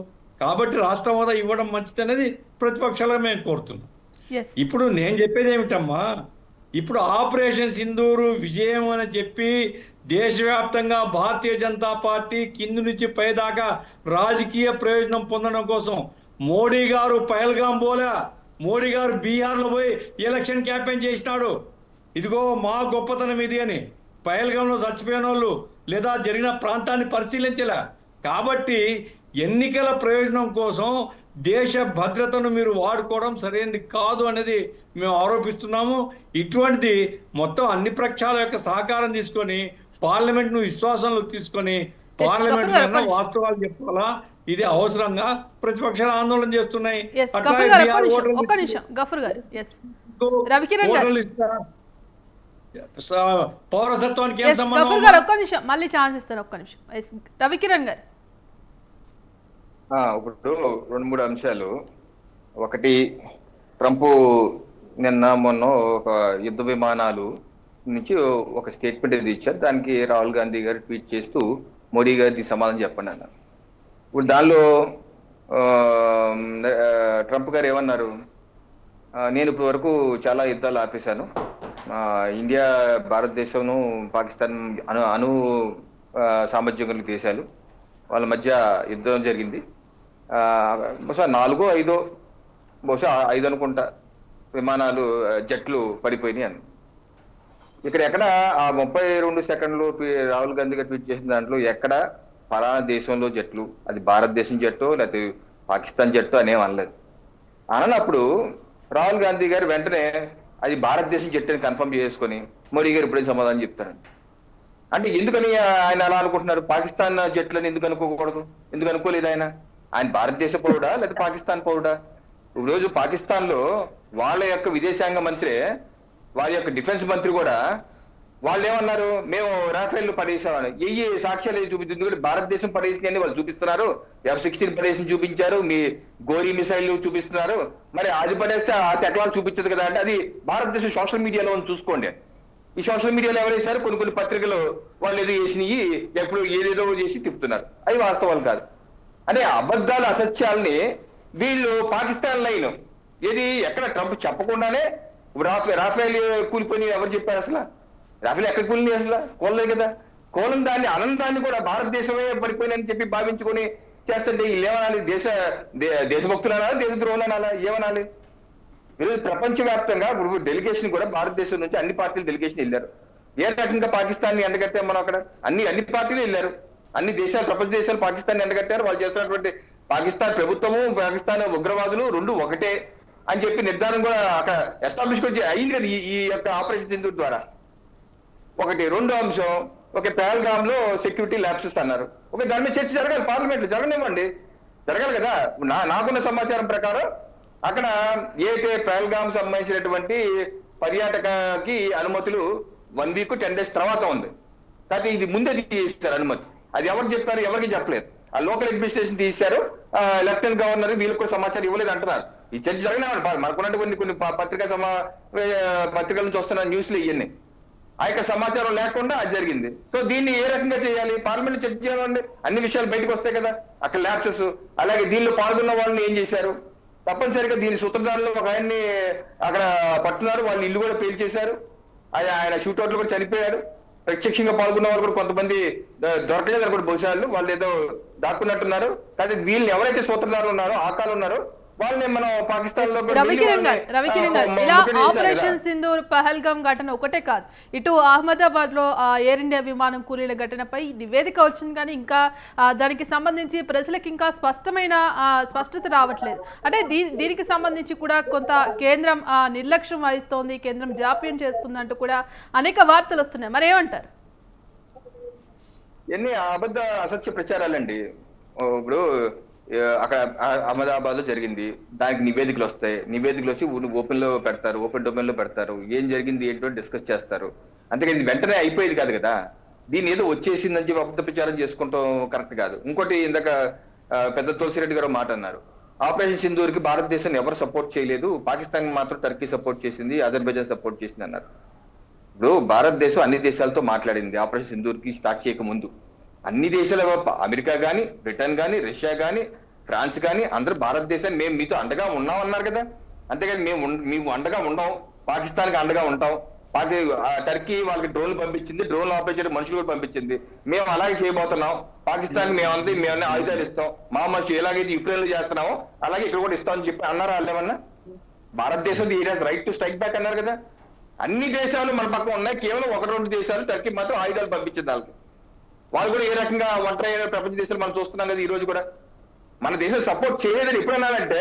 కాబట్టి రాష్ట్ర హోదా ఇవ్వడం మంచిది అనేది ప్రతిపక్షాలుగా మేము కోరుతున్నాం. ఇప్పుడు నేను చెప్పేది ఏమిటమ్మా, ఇప్పుడు ఆపరేషన్ సింధూరు విజయం అని చెప్పి దేశవ్యాప్తంగా భారతీయ జనతా పార్టీ కింది నుంచి పైదాకా రాజకీయ ప్రయోజనం పొందడం కోసం మోడీ గారు పహల్గాం పోలే, మోడీ గారు బీహార్లో పోయి ఎలక్షన్ క్యాంపెయిన్ చేసినాడు. ఇదిగో మా గొప్పతనం ఇది అని. పహల్గాంలో చచ్చిపోయిన వాళ్ళు లేదా జరిగిన ప్రాంతాన్ని పరిశీలించలే. కాబట్టి ఎన్నికల ప్రయోజనం కోసం దేశ భద్రతను మీరు వాడుకోవడం సరైనది కాదు అనేది మేము ఆరోపిస్తున్నాము. ఇటువంటిది మొత్తం అన్ని పక్షాల యొక్క సహకారం తీసుకొని పార్లమెంట్ను విశ్వాసంలో తీసుకొని పార్లమెంట్ వాస్తవాలు చెప్పాలా. ఇది అవసరంగా ప్రతిపక్షాలు ఆందోళన చేస్తున్నాయి. పౌరసత్వానికి ఏం సంబంధం? మళ్ళీ ఛాన్స్ ఇస్తారు. ఒక్క నిమిషం రవికిరణ్ గారు. ఇప్పుడు 2-3 అంశాలు. ఒకటి, ట్రంప్ మొన్న ఒక యుద్ధ విమానాలు నుంచి ఒక స్టేట్మెంట్ ఏది ఇచ్చారు. దానికి రాహుల్ గాంధీ గారు ట్వీట్ చేస్తూ మోడీ గారికి సమాధానం చెప్పండి అన్నారు. ఇప్పుడు దానిలో ట్రంప్ గారు ఏమన్నారు? నేను ఇప్పటి వరకు చాలా యుద్ధాలు ఆపేశాను. ఇండియా, భారతదేశం, పాకిస్తాన్ అణు సామర్థ్యం కలిగిన దేశాలు, వాళ్ళ మధ్య యుద్ధం జరిగింది. బహుశా 4-5 బహుశా 5 అనుకుంటా విమానాలు, జట్లు పడిపోయినాయి అని. ఎక్కడ ఆ 32 సెకండ్లు రాహుల్ గాంధీ గారు ట్వీట్ చేసిన దాంట్లో ఎక్కడ ఫలానా దేశంలో జట్లు, అది భారతదేశం జట్టు లేకపోతే పాకిస్తాన్ జట్టు అనేం అనలేదు. అనప్పుడు రాహుల్ గాంధీ గారు వెంటనే అది భారతదేశం జట్టు అని కన్ఫర్మ్ చేసుకొని మోడీ గారు ఇప్పుడే సమాధానం చెప్తారండి. అంటే ఎందుకని ఆయన అలా అనుకుంటున్నారు? పాకిస్తాన్ జట్లని ఎందుకు అనుకోకూడదు? ఎందుకు అనుకోలేదు ఆయన? ఆయన భారతదేశ పౌరుడా లేదా పాకిస్తాన్ పౌరుడా? ఈరోజు పాకిస్తాన్ లో వాళ్ళ యొక్క విదేశాంగ మంత్రి, వారి యొక్క డిఫెన్స్ మంత్రి కూడా వాళ్ళు ఏమన్నారు? మేము రాఫేల్ పడేసామని. ఏ సాక్ష్యాలు చూపించింది? ఎందుకంటే భారతదేశం పడేసిందని వాళ్ళు చూపిస్తున్నారు. F-16 పడేసి చూపించారు, మీ గోరీ మిసైల్ చూపిస్తున్నారు. మరి అది పడేస్తే ఆ శకలాలు చూపించదు కదా అంటే అది భారతదేశం సోషల్ మీడియాలో చూసుకోండి. ఈ సోషల్ మీడియాలో ఎవరు వేశారు? కొన్ని పత్రికలు వాళ్ళు ఏదో చేసినవి ఎప్పుడు ఏదేదో చేసి తిప్పుతున్నారు. అవి వాస్తవాలు కాదు. అంటే అబద్ధాలు అసత్యాలని వీళ్ళు పాకిస్తాన్ లైన్ ఏది ఎక్కడ ట్రంప్ చెప్పకుండానే రాఫేల్ కూలిపోయి ఎవరు చెప్పారు? అసలు రాఫేల్ ఎక్కడ కూలింది? అసలు కోలలేదు కదా. కోలం దాన్ని అనంతాన్ని కూడా భారతదేశమే పడిపోయిందని చెప్పి భావించుకొని చేస్తుంటే వీళ్ళు ఏమనాలి? దేశభక్తులు అనాలి, దేశద్రోహులు అనాలా? ఏమనాలి? ఈరోజు ప్రపంచవ్యాప్తంగా డెలిగేషన్ కూడా భారతదేశం నుంచి అన్ని పార్టీలు డెలిగేషన్ వెళ్ళారు. ఏ రకంగా పాకిస్తాన్ ని ఎండగట్టాం మనం అక్కడ? అన్ని పార్టీలు వెళ్ళారు. అన్ని దేశాలు, ప్రపంచ దేశాలు పాకిస్తాన్ ఎండగట్టారు. వాళ్ళు చేస్తున్నటువంటి పాకిస్తాన్ ప్రభుత్వము, పాకిస్తాన్ ఉగ్రవాదులు రెండు ఒకటే అని చెప్పి నిర్ధారణ కూడా అక్కడ ఎస్టాబ్లిష్ అయింది కదా ఈ యొక్క ఆపరేషన్ సింధూర్ ద్వారా. ఒకటి. రెండో అంశం, ఒక పహల్గామ్ లో సెక్యూరిటీ ల్యాప్సెస్ అన్నారు. దాని మీద చర్చ జరగాలి, పార్లమెంట్ లో జరగనివ్వండి, జరగాలి కదా. నాకున్న సమాచారం ప్రకారం అక్కడ ఏదైతే పహల్గామ్ సంబంధించినటువంటి పర్యాటకకి అనుమతులు 1 వీక్ 10 days తర్వాత ఉంది. కాకపోతే ఇది ముందే తీస్తారు అనుమతి. అది ఎవరు చెప్పారు? ఎవరికి చెప్పలేదు. ఆ లోకల్ అడ్మినిస్ట్రేషన్ తీశారు. లెఫ్టినెంట్ గవర్నర్ వీళ్ళకి కూడా సమాచారం ఇవ్వలేదు అంటున్నారు. ఈ చర్చ జరగనివ్వండి. మనకున్నట్టు కొన్ని పత్రికల నుంచి వస్తున్న న్యూస్లు ఇవన్నీ ఆ యొక్క సమాచారం లేకుండా అది జరిగింది. సో దీన్ని ఏ రకంగా చేయాలి? పార్లమెంట్ చర్చ చేయాలండి. అన్ని విషయాలు బయటకు వస్తాయి కదా. అక్కడ ల్యాప్సెస్, అలాగే దీనిలో పాల్గొన్న వాళ్ళని ఏం చేశారు? తప్పనిసరిగా దీని సూత్రధారులు ఒక ఆయన్ని అక్కడ పట్టున్నారు. వాళ్ళు ఇల్లు కూడా పేల్ చేశారు. ఆయన షూట్అవుట్ లో కూడా చనిపోయాడు. ప్రత్యక్షంగా పాల్గొన్న వాళ్ళు కూడా కొంతమంది దొరకలేదు అనుకోండి. బహుశా వాళ్ళు ఏదో దాక్కున్నట్టున్నారు. కానీ వీళ్ళు ఎవరైతే సూత్రధారులు ఉన్నారో, ఆకాలు ఉన్నారో వాళ్ళని మనం పాకిస్తాన్ లో రవికిరణ్ గారు ఇలా ఆపరేషన్ సింధూర్ పహల్గామ్ ఘటన ఒకటే కాదు, ఇటు అహ్మదాబాద్ లో ఎయిర్ ఇండియా విమానం కూలీల ఘటనపై నివేదిక వచ్చింది, కానీ ఇంకా దానికి సంబంధించి ప్రజలకు ఇంకా స్పష్టత రావట్లేదు. అంటే దీనికి సంబంధించి కూడా కొంత కేంద్రం నిర్లక్ష్యం వహిస్తోంది, కేంద్రం జాప్యం చేస్తుంది అంటూ కూడా అనేక వార్తలు వస్తున్నాయి. మరి ఏమంటారు? ఎన్ని అబద్ధ అసత్య ప్రచారాలండి. ఇప్పుడు అక్కడ అహ్మదాబాద్ లో జరిగింది, దానికి నివేదికలు వస్తాయి. నివేదికలు వచ్చి ఓపెన్ లో పెడతారు, ఓపెన్ డొమైన్ లో పెడతారు. ఏం జరిగింది ఏంటో డిస్కస్ చేస్తారు. అంతేకాదు వెంటనే అయిపోయేది కాదు కదా. దీన్ని ఏదో వచ్చేసిందని చెప్పి అబద్ధ ప్రచారం చేసుకుంటాం కరెక్ట్ కాదు. ఇంకోటి, ఇందాక పెద్ద తులసిరెడ్డి గారు మాట అన్నారు, ఆపరేషన్ సింధూర్ కి భారతదేశాన్ని ఎవరు సపోర్ట్ చేయలేదు, పాకిస్తాన్ మాత్రం టర్కీ సపోర్ట్ చేసింది, అజర్బైజాన్ సపోర్ట్ చేసింది అన్నారు. ఇప్పుడు భారతదేశం అన్ని దేశాలతో మాట్లాడింది ఆపరేషన్ సింధూర్ కి స్టార్ట్ చేయక ముందు. అన్ని దేశాల, అమెరికా కానీ, బ్రిటన్ కానీ, రష్యా కానీ, ఫ్రాన్స్ కానీ అందరూ భారతదేశాన్ని మేము మీతో అండగా ఉన్నాం అన్నారు కదా. అంతేగాని మేము అండగా ఉండం, పాకిస్తాన్కి అండగా ఉంటాం. టర్కీ వాళ్ళకి డ్రోన్లు పంపించింది, డ్రోన్ ఆపరేషన్ మనుషులు కూడా పంపించింది. మేము అలాగే చేయబోతున్నాం. పాకిస్తాన్ మేమన్నీ ఆయుధాలు ఇస్తాం, మా మనుషులు ఎలాగైతే యుక్రెయిన్ లో చేస్తున్నామో అలాగే ఇక్కడ కూడా ఇస్తామని చెప్పి అన్నారా? వాళ్ళేమన్నా భారతదేశం రైట్ టు స్ట్రైక్ బ్యాక్ అన్నారు కదా. అన్ని దేశాలు మన పక్కన ఉన్నాయి, కేవలం 1-2 దేశాలు టర్కీ మాత్రం ఆయుధాలు పంపించింది వాళ్ళకి. వాళ్ళు కూడా ఏ రకంగా ఒంటరి ప్రపంచ దేశాలు మనం చూస్తున్నాం కదా. ఈ రోజు కూడా మన దేశం సపోర్ట్ చేయలేదని ఎప్పుడన్నారంటే,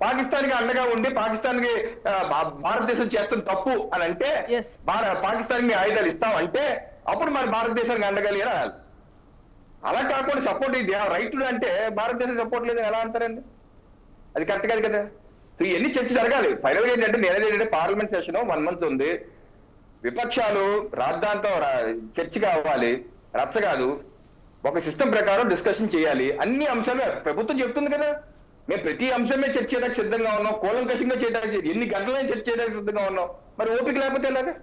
పాకిస్తాన్ కి అండగా ఉండి పాకిస్తాన్ కి భారతదేశం చేస్తున్న తప్పు అని అంటే, పాకిస్తాన్ కి ఆయుధాలు ఇస్తామంటే అప్పుడు మన భారతదేశానికి అండగాలి అని అనాలి. అలా కాకుండా సపోర్ట్ ఇది రైట్ అంటే భారతదేశం సపోర్ట్ లేదని ఎలా అంటారండి? అది కరెక్ట్ కాదు కదా. సో ఇవన్నీ చర్చ జరగాలి. ఫైనల్ గా ఏంటంటే నేనేంటంటే పార్లమెంట్ సెషన్ 1 month ఉంది. విపక్షాలు రాజధానితో చర్చ కావాలి, రచ్చ కాదు. ఒక సిస్టమ్ ప్రకారం డిస్కషన్ చేయాలి. అన్ని అంశాలు ప్రభుత్వం చెప్తుంది కదా. మేము ప్రతి అంశమే చర్చ చేయడానికి సిద్ధంగా ఉన్నాం, కూలంకషంగా చేయడానికి, ఎన్ని గంటలైనా చర్చ చేయడానికి సిద్ధంగా ఉన్నాం. మరి ఓపిక లేకపోతే ఎలాగా?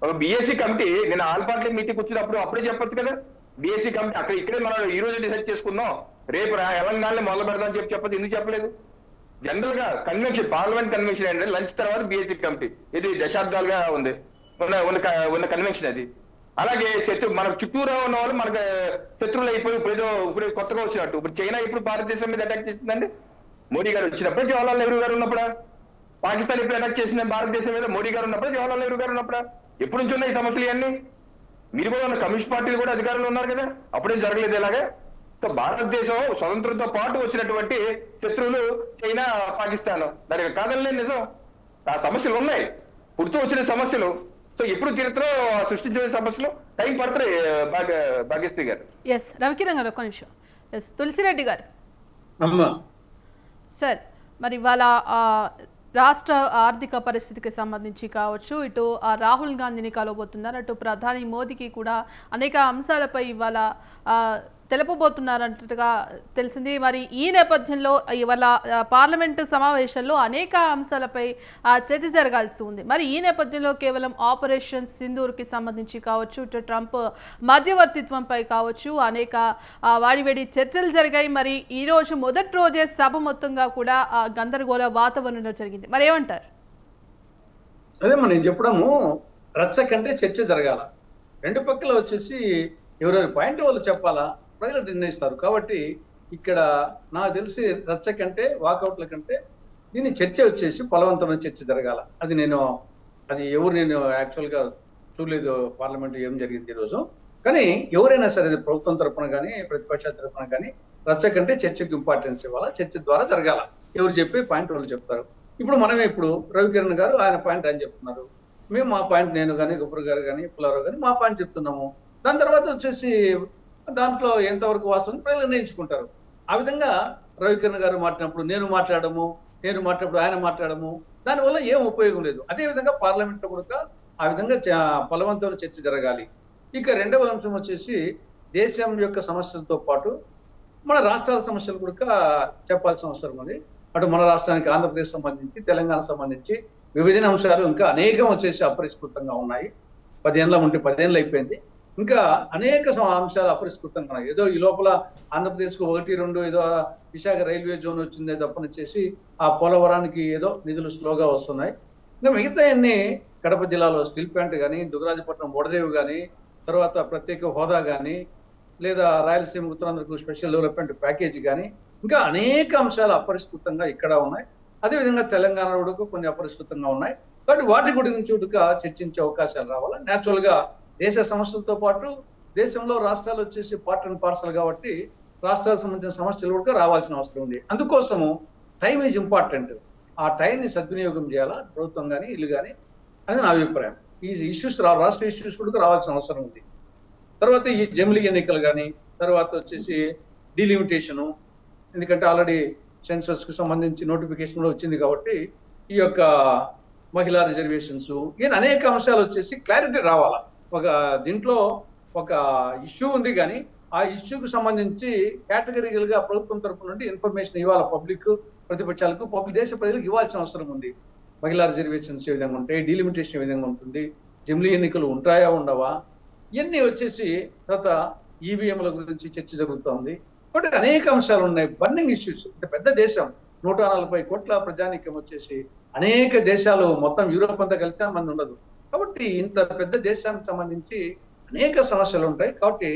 ఒక బీఎస్సీ కమిటీ, నేను ఆల్ పార్టీ మీటింగ్ వచ్చినప్పుడు అప్పుడే చెప్పొచ్చు కదా. బీఎస్సీ కమిటీ ఇక్కడే మనం ఈ రోజు డిసైడ్ చేసుకుందాం, రేపు తెలంగాణలో మొదలు పెడదాం చెప్పదు. ఎందుకు చెప్పలేదు? జనరల్ గా కన్వెన్షన్, పార్లమెంట్ కన్వెన్షన్ ఏంటంటే లంచ్ తర్వాత బీఎస్సీ కమిటీ, ఇది దశాబ్దాలుగా ఉంది ఉన్న కన్వెన్షన్ అది. అలాగే మనకు చుట్టూరా ఉన్న వాళ్ళు మనకు శత్రువులు అయిపోయి ఇప్పుడు కొత్తగా వచ్చినట్టు. ఇప్పుడు చైనా ఇప్పుడు భారతదేశం మీద అటాక్ చేసిందండి. మోడీ గారు వచ్చినప్పుడు, జవహర్లాల్ నెహ్రూ గారు ఉన్నప్పుడా? పాకిస్తాన్ ఇప్పుడు అటాక్ చేసింది భారతదేశం మీద మోడీ గారు ఉన్నప్పుడు, జవహర్లాల్ నెహ్రూ గారు ఉన్నప్పుడా? ఎప్పుడు నుంచి ఉన్నాయి ఈ సమస్యలు ఇవన్నీ? మీరు కూడా ఉన్న కమ్యూనిస్ట్ పార్టీలు కూడా అధికారంలో ఉన్నారు కదా, అప్పుడేం జరగలేదు ఇలాగే. సో భారతదేశం స్వతంత్రంతో పాటు వచ్చినటువంటి శత్రువులు చైనా, పాకిస్తాన్. దానికి కాదనలేదు నిజం. ఆ సమస్యలు ఉన్నాయి, పుడుతూ వచ్చిన సమస్యలు. సో ఎప్పుడు తీరుతో సృష్టించే సమస్యలు టైం పడుతుంది. భాగ్యశ్రీ గారు. ఎస్ రవికిరణ్ గారు ఒక నిమిషం. ఎస్ తులసిరెడ్డి గారు. సార్, మరి ఇవాళ రాష్ట్ర ఆర్థిక పరిస్థితికి సంబంధించి కావచ్చు, ఇటు రాహుల్ గాంధీని కలవబోతున్నారు, అటు ప్రధాని మోదీకి కూడా అనేక అంశాలపై ఇవాళ తెలుపబోతున్నారంటగా తెలిసింది. మరి ఈ నేపథ్యంలో ఇవాళ పార్లమెంటు సమావేశంలో అనేక అంశాలపై చర్చ జరగాల్సి ఉంది. మరి ఈ నేపథ్యంలో కేవలం ఆపరేషన్ సింధూర్కి సంబంధించి కావచ్చు, ఇటు ట్రంప్ మధ్యవర్తిత్వంపై కావచ్చు, అనేక వాడివేడి చర్చలు జరిగాయి. మరి ఈ రోజు మొదటి రోజే సభ మొత్తంగా కూడా గందరగోళ వాతావరణంలో జరిగింది. మరి ఏమంటారు? అదే మనం చెప్పడము, రచ్చ కంటే చర్చ జరగాల. రెండు పక్కల వచ్చేసి ఎవరెవరి పాయింట్ వాళ్ళు చెప్పాలా, ప్రజలు నిర్ణయిస్తారు. కాబట్టి ఇక్కడ నాకు తెలిసి రచ్చ కంటే వాకౌట్ల కంటే దీని చర్చ వచ్చేసి బలవంతమైన చర్చ జరగాల. అది ఎవరు నేను యాక్చువల్గా చూడలేదు పార్లమెంట్ ఏం జరిగింది ఈరోజు. కానీ ఎవరైనా సరే ప్రభుత్వం తరఫున కానీ ప్రతిపక్ష తరఫున కానీ రచ్చ కంటే చర్చకు ఇంపార్టెన్స్ ఇవ్వాలా. చర్చ ద్వారా జరగాల. ఎవరు చెప్పే పాయింట్ వాళ్ళు చెప్తారు. ఇప్పుడు రవికిరణ్ గారు ఆయన పాయింట్ ఆయన చెప్తున్నారు, మేము మా పాయింట్, నేను కానీ గఫూర్ గారు కానీ పుల్లారావు కానీ మా పాయింట్ చెప్తున్నాము. దాని తర్వాత వచ్చేసి దాంట్లో ఎంతవరకు వాస్తవం ప్రజలు నిర్ణయించుకుంటారు. ఆ విధంగా రవికిరణ్ గారు మాట్లాడినప్పుడు నేను మాట్లాడినప్పుడు ఆయన మాట్లాడము, దానివల్ల ఏం ఉపయోగం లేదు. అదే విధంగా పార్లమెంట్లో కూడా ఆ విధంగా బలవంతమైన చర్చ జరగాలి. ఇక రెండవ అంశం వచ్చేసి దేశం యొక్క సమస్యలతో పాటు మన రాష్ట్రాల సమస్యలు కూడా చెప్పాల్సిన అవసరం ఉంది. అటు మన రాష్ట్రానికి ఆంధ్రప్రదేశ్ సంబంధించి, తెలంగాణ సంబంధించి విభజన అంశాలు ఇంకా అనేకం వచ్చేసి అపరిష్కృతంగా ఉన్నాయి. 10 ఏళ్ళ ఉంటే 10 ఏళ్ళు అయిపోయింది. ఇంకా అనేక అంశాలు అపరిష్కృతంగా ఉన్నాయి. ఏదో ఈ లోపల ఆంధ్రప్రదేశ్కు 1, 2 ఏదో విశాఖ రైల్వే జోన్ వచ్చిందే తప్పనిచ్చేసి ఆ పోలవరానికి ఏదో నిధులు స్లోగా వస్తున్నాయి. ఇంకా మిగతా అన్ని కడప జిల్లాలో స్టీల్ ప్లాంట్ కానీ, దుగ్గరాజపట్నం ఓడరేవు కానీ, తర్వాత ప్రత్యేక హోదా కానీ, లేదా రాయలసీమ ఉత్తరాంధ్రకు స్పెషల్ డెవలప్మెంట్ ప్యాకేజీ కానీ, ఇంకా అనేక అంశాలు అపరిష్కృతంగా ఇక్కడ ఉన్నాయి. అదేవిధంగా తెలంగాణ కూడా కొన్ని అపరిష్కృతంగా ఉన్నాయి. కాబట్టి వాటి గురించి చర్చించే అవకాశాలు రావాలి. న్యాచురల్ గా దేశ సమస్యలతో పాటు దేశంలో రాష్ట్రాలు వచ్చేసి పార్ట్ అండ్ పార్సల్ కాబట్టి రాష్ట్రాలకు సంబంధించిన సమస్యలు కూడా రావాల్సిన అవసరం ఉంది. అందుకోసము టైం ఈజ్ ఇంపార్టెంట్. ఆ టైంని సద్వినియోగం చేయాలా ప్రభుత్వం కానీ ఇల్లు కానీ అనేది నా అభిప్రాయం. ఈ ఇష్యూస్ రాష్ట్ర ఇష్యూస్ కూడా రావాల్సిన అవసరం ఉంది. తర్వాత ఈ జమిలీ ఎన్నికలు కానీ, తర్వాత వచ్చేసి డీలిమిటేషను, ఎందుకంటే ఆల్రెడీ సెన్సస్ కు సంబంధించి నోటిఫికేషన్ వచ్చింది కాబట్టి ఈ యొక్క మహిళా రిజర్వేషన్స్, ఈయన అనేక అంశాలు వచ్చేసి క్లారిటీ రావాలా. దీంట్లో ఒక ఇష్యూ ఉంది కానీ ఆ ఇష్యూకు సంబంధించి కేటగిరికల్ గా ప్రభుత్వం తరఫు నుండి ఇన్ఫర్మేషన్ ఇవ్వాలి. పబ్లిక్, ప్రతిపక్షాలకు, దేశ ప్రజలకు ఇవ్వాల్సిన అవసరం ఉంది. మహిళా రిజర్వేషన్స్ ఏ విధంగా ఉంటాయి, డీలిమిటేషన్ ఏ విధంగా ఉంటుంది, జమిలీ ఎన్నికలు ఉంటాయా ఉండవా, ఇవన్నీ వచ్చేసి తర్వాత ఈవీఎంల గురించి చర్చ జరుగుతోంది. కాబట్టి అనేక అంశాలు ఉన్నాయి, బర్నింగ్ ఇష్యూస్. అంటే పెద్ద దేశం, 140 కోట్ల ప్రజానీకం వచ్చేసి అనేక దేశాలు, మొత్తం యూరోప్ అంతా కలిసిన మంది ఉండదు. కాబట్టి ఇంత పెద్ద దేశానికి సంబంధించి అనేక సమస్యలు ఉంటాయి. కాబట్టి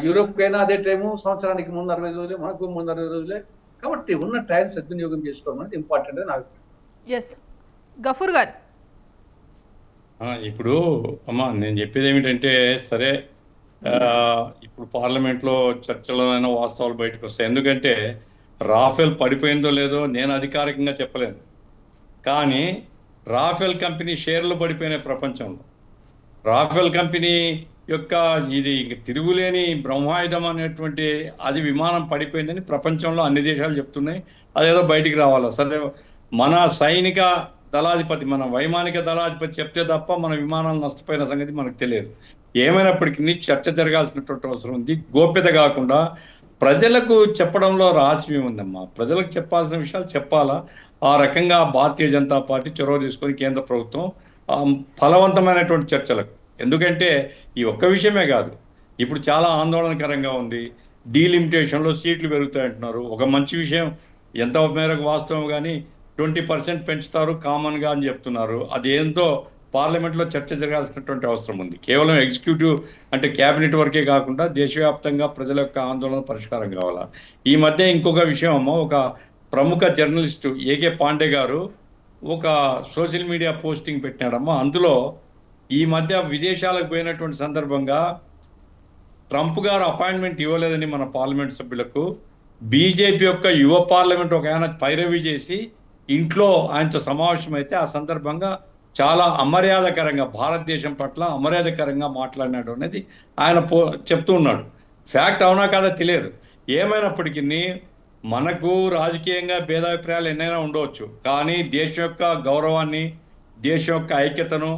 యూరోప్కైనా అదే టైము, సంవత్సరానికి ముందు 60 రోజులే, మనకు ముందు 60 రోజులే. కాబట్టి ఉన్న టైం సద్వినియోగం చేసుకోవడం అనేది ఇంపార్టెంట్ అని నా అభిప్రాయం. గఫూర్ గారు, ఇప్పుడు అమ్మా నేను చెప్పేది ఏమిటంటే, సరే ఇప్పుడు పార్లమెంట్లో చర్చలోనైనా వాస్తవాలు బయటకు వస్తాయి. ఎందుకంటే రాఫెల్ పడిపోయిందో లేదో నేను అధికారికంగా చెప్పలేను, కానీ రాఫెల్ కంపెనీ షేర్లు పడిపోయినాయి ప్రపంచంలో. రాఫెల్ కంపెనీ యొక్క ఇది తిరుగులేని బ్రహ్మాయుధం అనేటువంటి అది విమానం పడిపోయిందని ప్రపంచంలో అన్ని దేశాలు చెప్తున్నాయి. అదేదో బయటికి రావాలా. సరే, మన సైనిక దళాధిపతి, మన వైమానిక దళాధిపతి చెప్తే తప్ప మన విమానాలు నష్టపోయిన సంగతి మనకు తెలియదు. ఏమైనప్పటికీ చర్చ జరగాల్సినటువంటి అవసరం ఉంది. గోప్యత కాకుండా ప్రజలకు చెప్పడంలో రహస్యం ఉందమ్మా. ప్రజలకు చెప్పాల్సిన విషయాలు చెప్పాలా. ఆ రకంగా భారతీయ జనతా పార్టీ చొరవ తీసుకొని కేంద్ర ప్రభుత్వం ఫలవంతమైనటువంటి చర్చలకు, ఎందుకంటే ఈ ఒక్క విషయమే కాదు, ఇప్పుడు చాలా ఆందోళనకరంగా ఉంది. డీలిమిటేషన్లో సీట్లు పెరుగుతాయంటున్నారు. ఒక మంచి విషయం, ఎంత మేరకు వాస్తవం కానీ 20% పెంచుతారు కామన్గా అని చెప్తున్నారు. అది ఏంటో పార్లమెంట్లో చర్చ జరగాల్సినటువంటి అవసరం ఉంది. కేవలం ఎగ్జిక్యూటివ్ అంటే క్యాబినెట్ వరకే కాకుండా దేశవ్యాప్తంగా ప్రజల యొక్క ఆందోళన పరిష్కారం కావాలా. ఈ మధ్య ఇంకొక విషయం అమ్మ, ఒక ప్రముఖ జర్నలిస్టు ఏకే పాండే గారు ఒక సోషల్ మీడియా పోస్టింగ్ పెట్టినాడమ్మా. అందులో ఈ మధ్య విదేశాలకు పోయినటువంటి సందర్భంగా ట్రంప్ గారు అపాయింట్మెంట్ ఇవ్వలేదని మన పార్లమెంట్ సభ్యులకు బీజేపీ యొక్క యువ పార్లమెంట్ ఒక ఆయన పైరవి చేసి ఇంట్లో ఆయనతో సమావేశం అయితే ఆ సందర్భంగా చాలా అమర్యాదకరంగా, భారతదేశం పట్ల అమర్యాదకరంగా మాట్లాడినాడు అనేది ఆయన చెప్తూ ఉన్నాడు. ఫ్యాక్ట్ అవునా కాదా తెలియదు. ఏమైనప్పటికీ మనకు రాజకీయంగా భేదాభిప్రాయాలు ఎన్నైనా ఉండవచ్చు, కానీ దేశం యొక్క గౌరవాన్ని, దేశం యొక్క ఐక్యతను,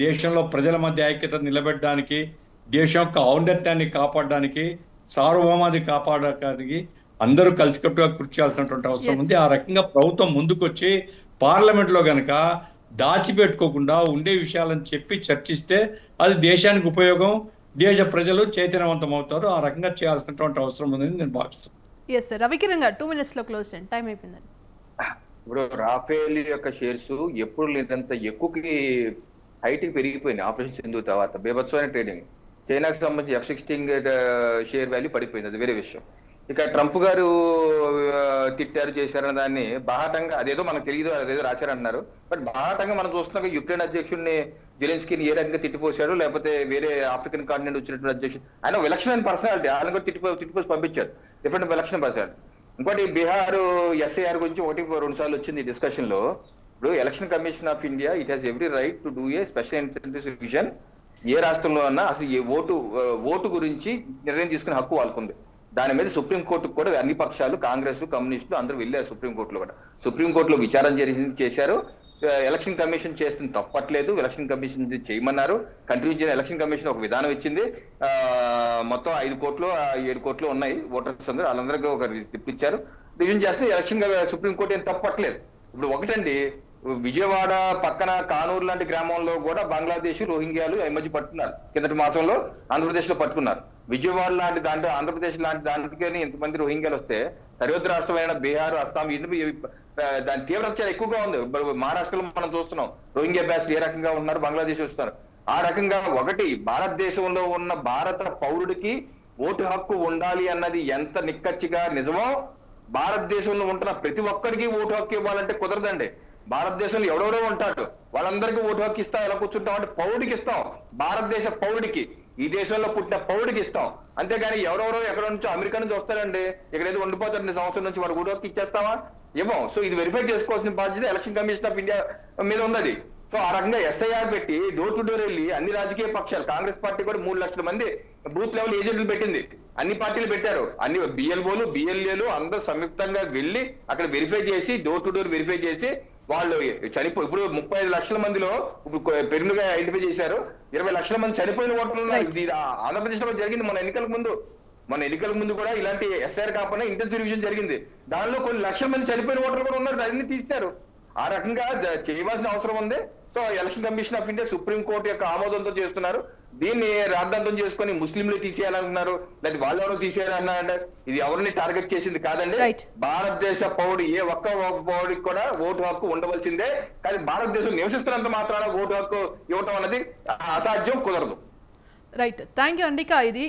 దేశంలో ప్రజల మధ్య ఐక్యతను నిలబెట్టడానికి, దేశం యొక్క ఔన్నత్యాన్ని కాపాడడానికి సార్వభౌమాది కాపాడడానికి అందరూ కలిసికట్టుగా కృషి చేయాల్సినటువంటి అవసరం ఉంది. ఆ రకంగా ప్రభుత్వం ముందుకొచ్చి పార్లమెంట్లో గనక దాచిపెట్టుకోకుండా ఉండే విషయాలను చెప్పి చర్చిస్తే అది దేశానికి ఉపయోగం, దేశ ప్రజలు చైతన్యవంతం అవుతారు. ఆ రకంగా చేయాల్సినటువంటి అవసరం ఉందని నేను భావిస్తున్నాను. ఎస్ సార్, రవికిరణ్ గారు 2 minutes లో క్లోజ్ చేయండి, టైం అయిపోయిందండి. ఇప్పుడు రాఫేల్ యొక్క షేర్స్ ఎప్పుడు లేనంత ఎక్కువకి హైట్కి పెరిగిపోయింది ఆపరేషన్ సింధు తర్వాత. బేభత్సమైన ట్రేడింగ్. చైనాకి సంబంధించి F-16 షేర్ వాల్యూ పడిపోయింది, అది వేరే విషయం. ఇక ట్రంప్ గారు తిట్టారు చేశారన్న దాన్ని బాహాటంగా, అదేదో మనకు తెలియదు, అదేదో రాశారంటున్నారు. బట్ బాహాటంగా మనం చూస్తున్నాం యుక్రెయిన్ అధ్యక్షుడిని జెలెన్స్కీని ఏ రకంగా తిట్టిపోశాడు, లేకపోతే వేరే ఆఫ్రికన్ కాంటినెంట్ వచ్చినటువంటి అధ్యక్షుడు ఆయన విలక్షణమైన పర్సనాలిటీ, ఆయన కూడా తిట్టిపోసి పంపించారు. డిఫరెంట్ విలక్షణ పర్సనాలిటీ. ఇంకోటి బీహార్ SIR గురించి 1-2 సార్లు వచ్చింది డిస్కషన్ లో. ఇప్పుడు election commission of India it has every right to do a special investigation. ఏ రాష్ట్రంలో అన్నా అసలు ఏ ఓటు గురించి నిర్ణయం తీసుకునే హక్కు వాళ్ళకుంది. దాని మీద సుప్రీంకోర్టుకు కూడా అన్ని పక్షాలు, కాంగ్రెస్, కమ్యూనిస్టులు అందరూ వెళ్ళారు సుప్రీంకోర్టులో కూడా. సుప్రీంకోర్టులో విచారణ చేశారు. ఎలక్షన్ కమిషన్ చేస్తుంది తప్పట్లేదు, ఎలక్షన్ కమిషన్ చేయమన్నారు. కంటిన్యూ చేసిన ఎలక్షన్ కమిషన్ ఒక విధానం ఇచ్చింది. మొత్తం 5 కోట్లు 7 కోట్లు ఉన్నాయి ఓటర్స్ అందరూ, వాళ్ళందరికీ ఒక రిసిప్ట్ ఇచ్చారు. రివిజన్ చేస్తే ఎలక్షన్ సుప్రీంకోర్టు ఏం తప్పట్లేదు. ఇప్పుడు ఒకటండి, విజయవాడ పక్కన కానూరు లాంటి గ్రామంలో కూడా బంగ్లాదేశ్, రోహింగ్యాలు ఈ మధ్య పట్టుకున్నారు. కిందటి మాసంలో ఆంధ్రప్రదేశ్ లో పట్టుకున్నారు. విజయవాడ లాంటి దాంట్లో, ఆంధ్రప్రదేశ్ లాంటి దాంట్లో ఇంతమంది రోహింగ్యాలు వస్తే సరిహద్దు రాష్ట్రమైన బీహార్, అస్సాం దాని తీవ్రత చాలా ఎక్కువగా ఉంది. మహారాష్ట్రలో మనం చూస్తున్నాం రోహింగ్యా బ్యాచ్లు ఏ రకంగా ఉన్నారు, బంగ్లాదేశ్ వస్తున్నారు. ఆ రకంగా ఒకటి, భారతదేశంలో ఉన్న భారత పౌరుడికి ఓటు హక్కు ఉండాలి అన్నది ఎంత నిక్కచ్చిగా నిజమో, భారతదేశంలో ఉంటున్న ప్రతి ఒక్కరికి ఓటు హక్కు ఇవ్వాలంటే కుదరదండి. భారతదేశంలో ఎవరెవరో ఉంటాడు, వాళ్ళందరికీ ఓటు హక్కు ఇస్తాం. ఎలా కూర్చుంటాం అంటే పౌరుడికి ఇస్తాం, భారతదేశ పౌరుడికి, ఈ దేశంలో పుట్టిన పౌరుడికి ఇస్తాం. అంతేగాని ఎవరెవరో ఎక్కడ నుంచో అమెరికా నుంచి వస్తారండి, ఇక్కడ ఏదో ఉండిపోతారండి సంవత్సరం నుంచి, వాడు ఓటు హక్కు ఇచ్చేస్తావా? ఏమో. సో ఇది వెరిఫై చేసుకోవాల్సిన బాధ్యత ఎలక్షన్ కమిషన్ ఆఫ్ ఇండియా మీద ఉన్నది. సో ఆ రకంగా SIR పెట్టి డోర్ టు డోర్ వెళ్ళి అన్ని రాజకీయ పక్షాలు, కాంగ్రెస్ పార్టీ కూడా 3 లక్షల మంది బూత్ లెవెల్ ఏజెంట్లు పెట్టింది. అన్ని పార్టీలు పెట్టారు, అన్ని BLOలు, BLAలు అందరూ సంయుక్తంగా వెళ్ళి అక్కడ వెరిఫై చేసి, డోర్ టు డోర్ వెరిఫై చేసి వాళ్ళు ఇప్పుడు 35 లక్షల మందిలో ఇప్పుడు పెరుగుగా ఐడెంటిఫై చేశారు. 20 లక్షల మంది చనిపోయిన ఓటర్లు ఉన్నారు. ఆంధ్రప్రదేశ్ లో జరిగింది మన ఎన్నికల ముందు కూడా ఇలాంటి SIR కాకుండా ఇంటెన్సివ్ రివిజన్ జరిగింది. దానిలో కొన్ని లక్షల మంది చనిపోయిన ఓటర్లు కూడా ఉన్నారు, దాన్ని తీశారు. ఆ రకంగా చేయవలసిన అవసరం ఉంది. So election commission of India supreme court యొక్క ఆమోదంతో చేస్తున్నారు. దీన్ని రాద్ధాంతం చేసుకొని ముస్లింలు తీసేయాలనుకున్నారు, లేదా వాళ్ళెవరో తీసేయాలన్నారంటే ఇది ఎవరిని టార్గెట్ చేసింది కాదండి. భారతదేశ పౌరుడు ఏ ఒక్క పౌరుడికి కూడా ఓటు హక్కు ఉండవలసిందే. కానీ భారతదేశం నివసిస్తున్నంత మాత్రాన ఓటు హక్కు ఇవ్వటం అనేది అసాధ్యం, కుదరదు. రైట్, థ్యాంక్ యూ అండి. ఇది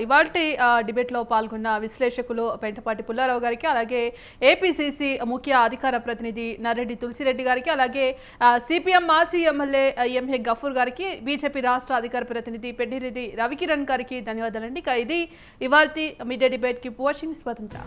ఇవాల్టి డిబేట్లో పాల్గొన్న విశ్లేషకులు పెంటపాటి పుల్లారావు గారికి, అలాగే APCC ముఖ్య అధికార ప్రతినిధి నర్రెడ్డి తులసిరెడ్డి గారికి, అలాగే CPM మాజీ ఎమ్మెల్యే MA గఫూర్ గారికి, BJP రాష్ట్ర అధికార ప్రతినిధి పెండిరెడ్డి రవికిరణ్ గారికి ధన్యవాదాలండి. ఇది ఇవాల్టి మీడియా డిబేట్. కీప్ వాచింగ్ స్వతంత్ర.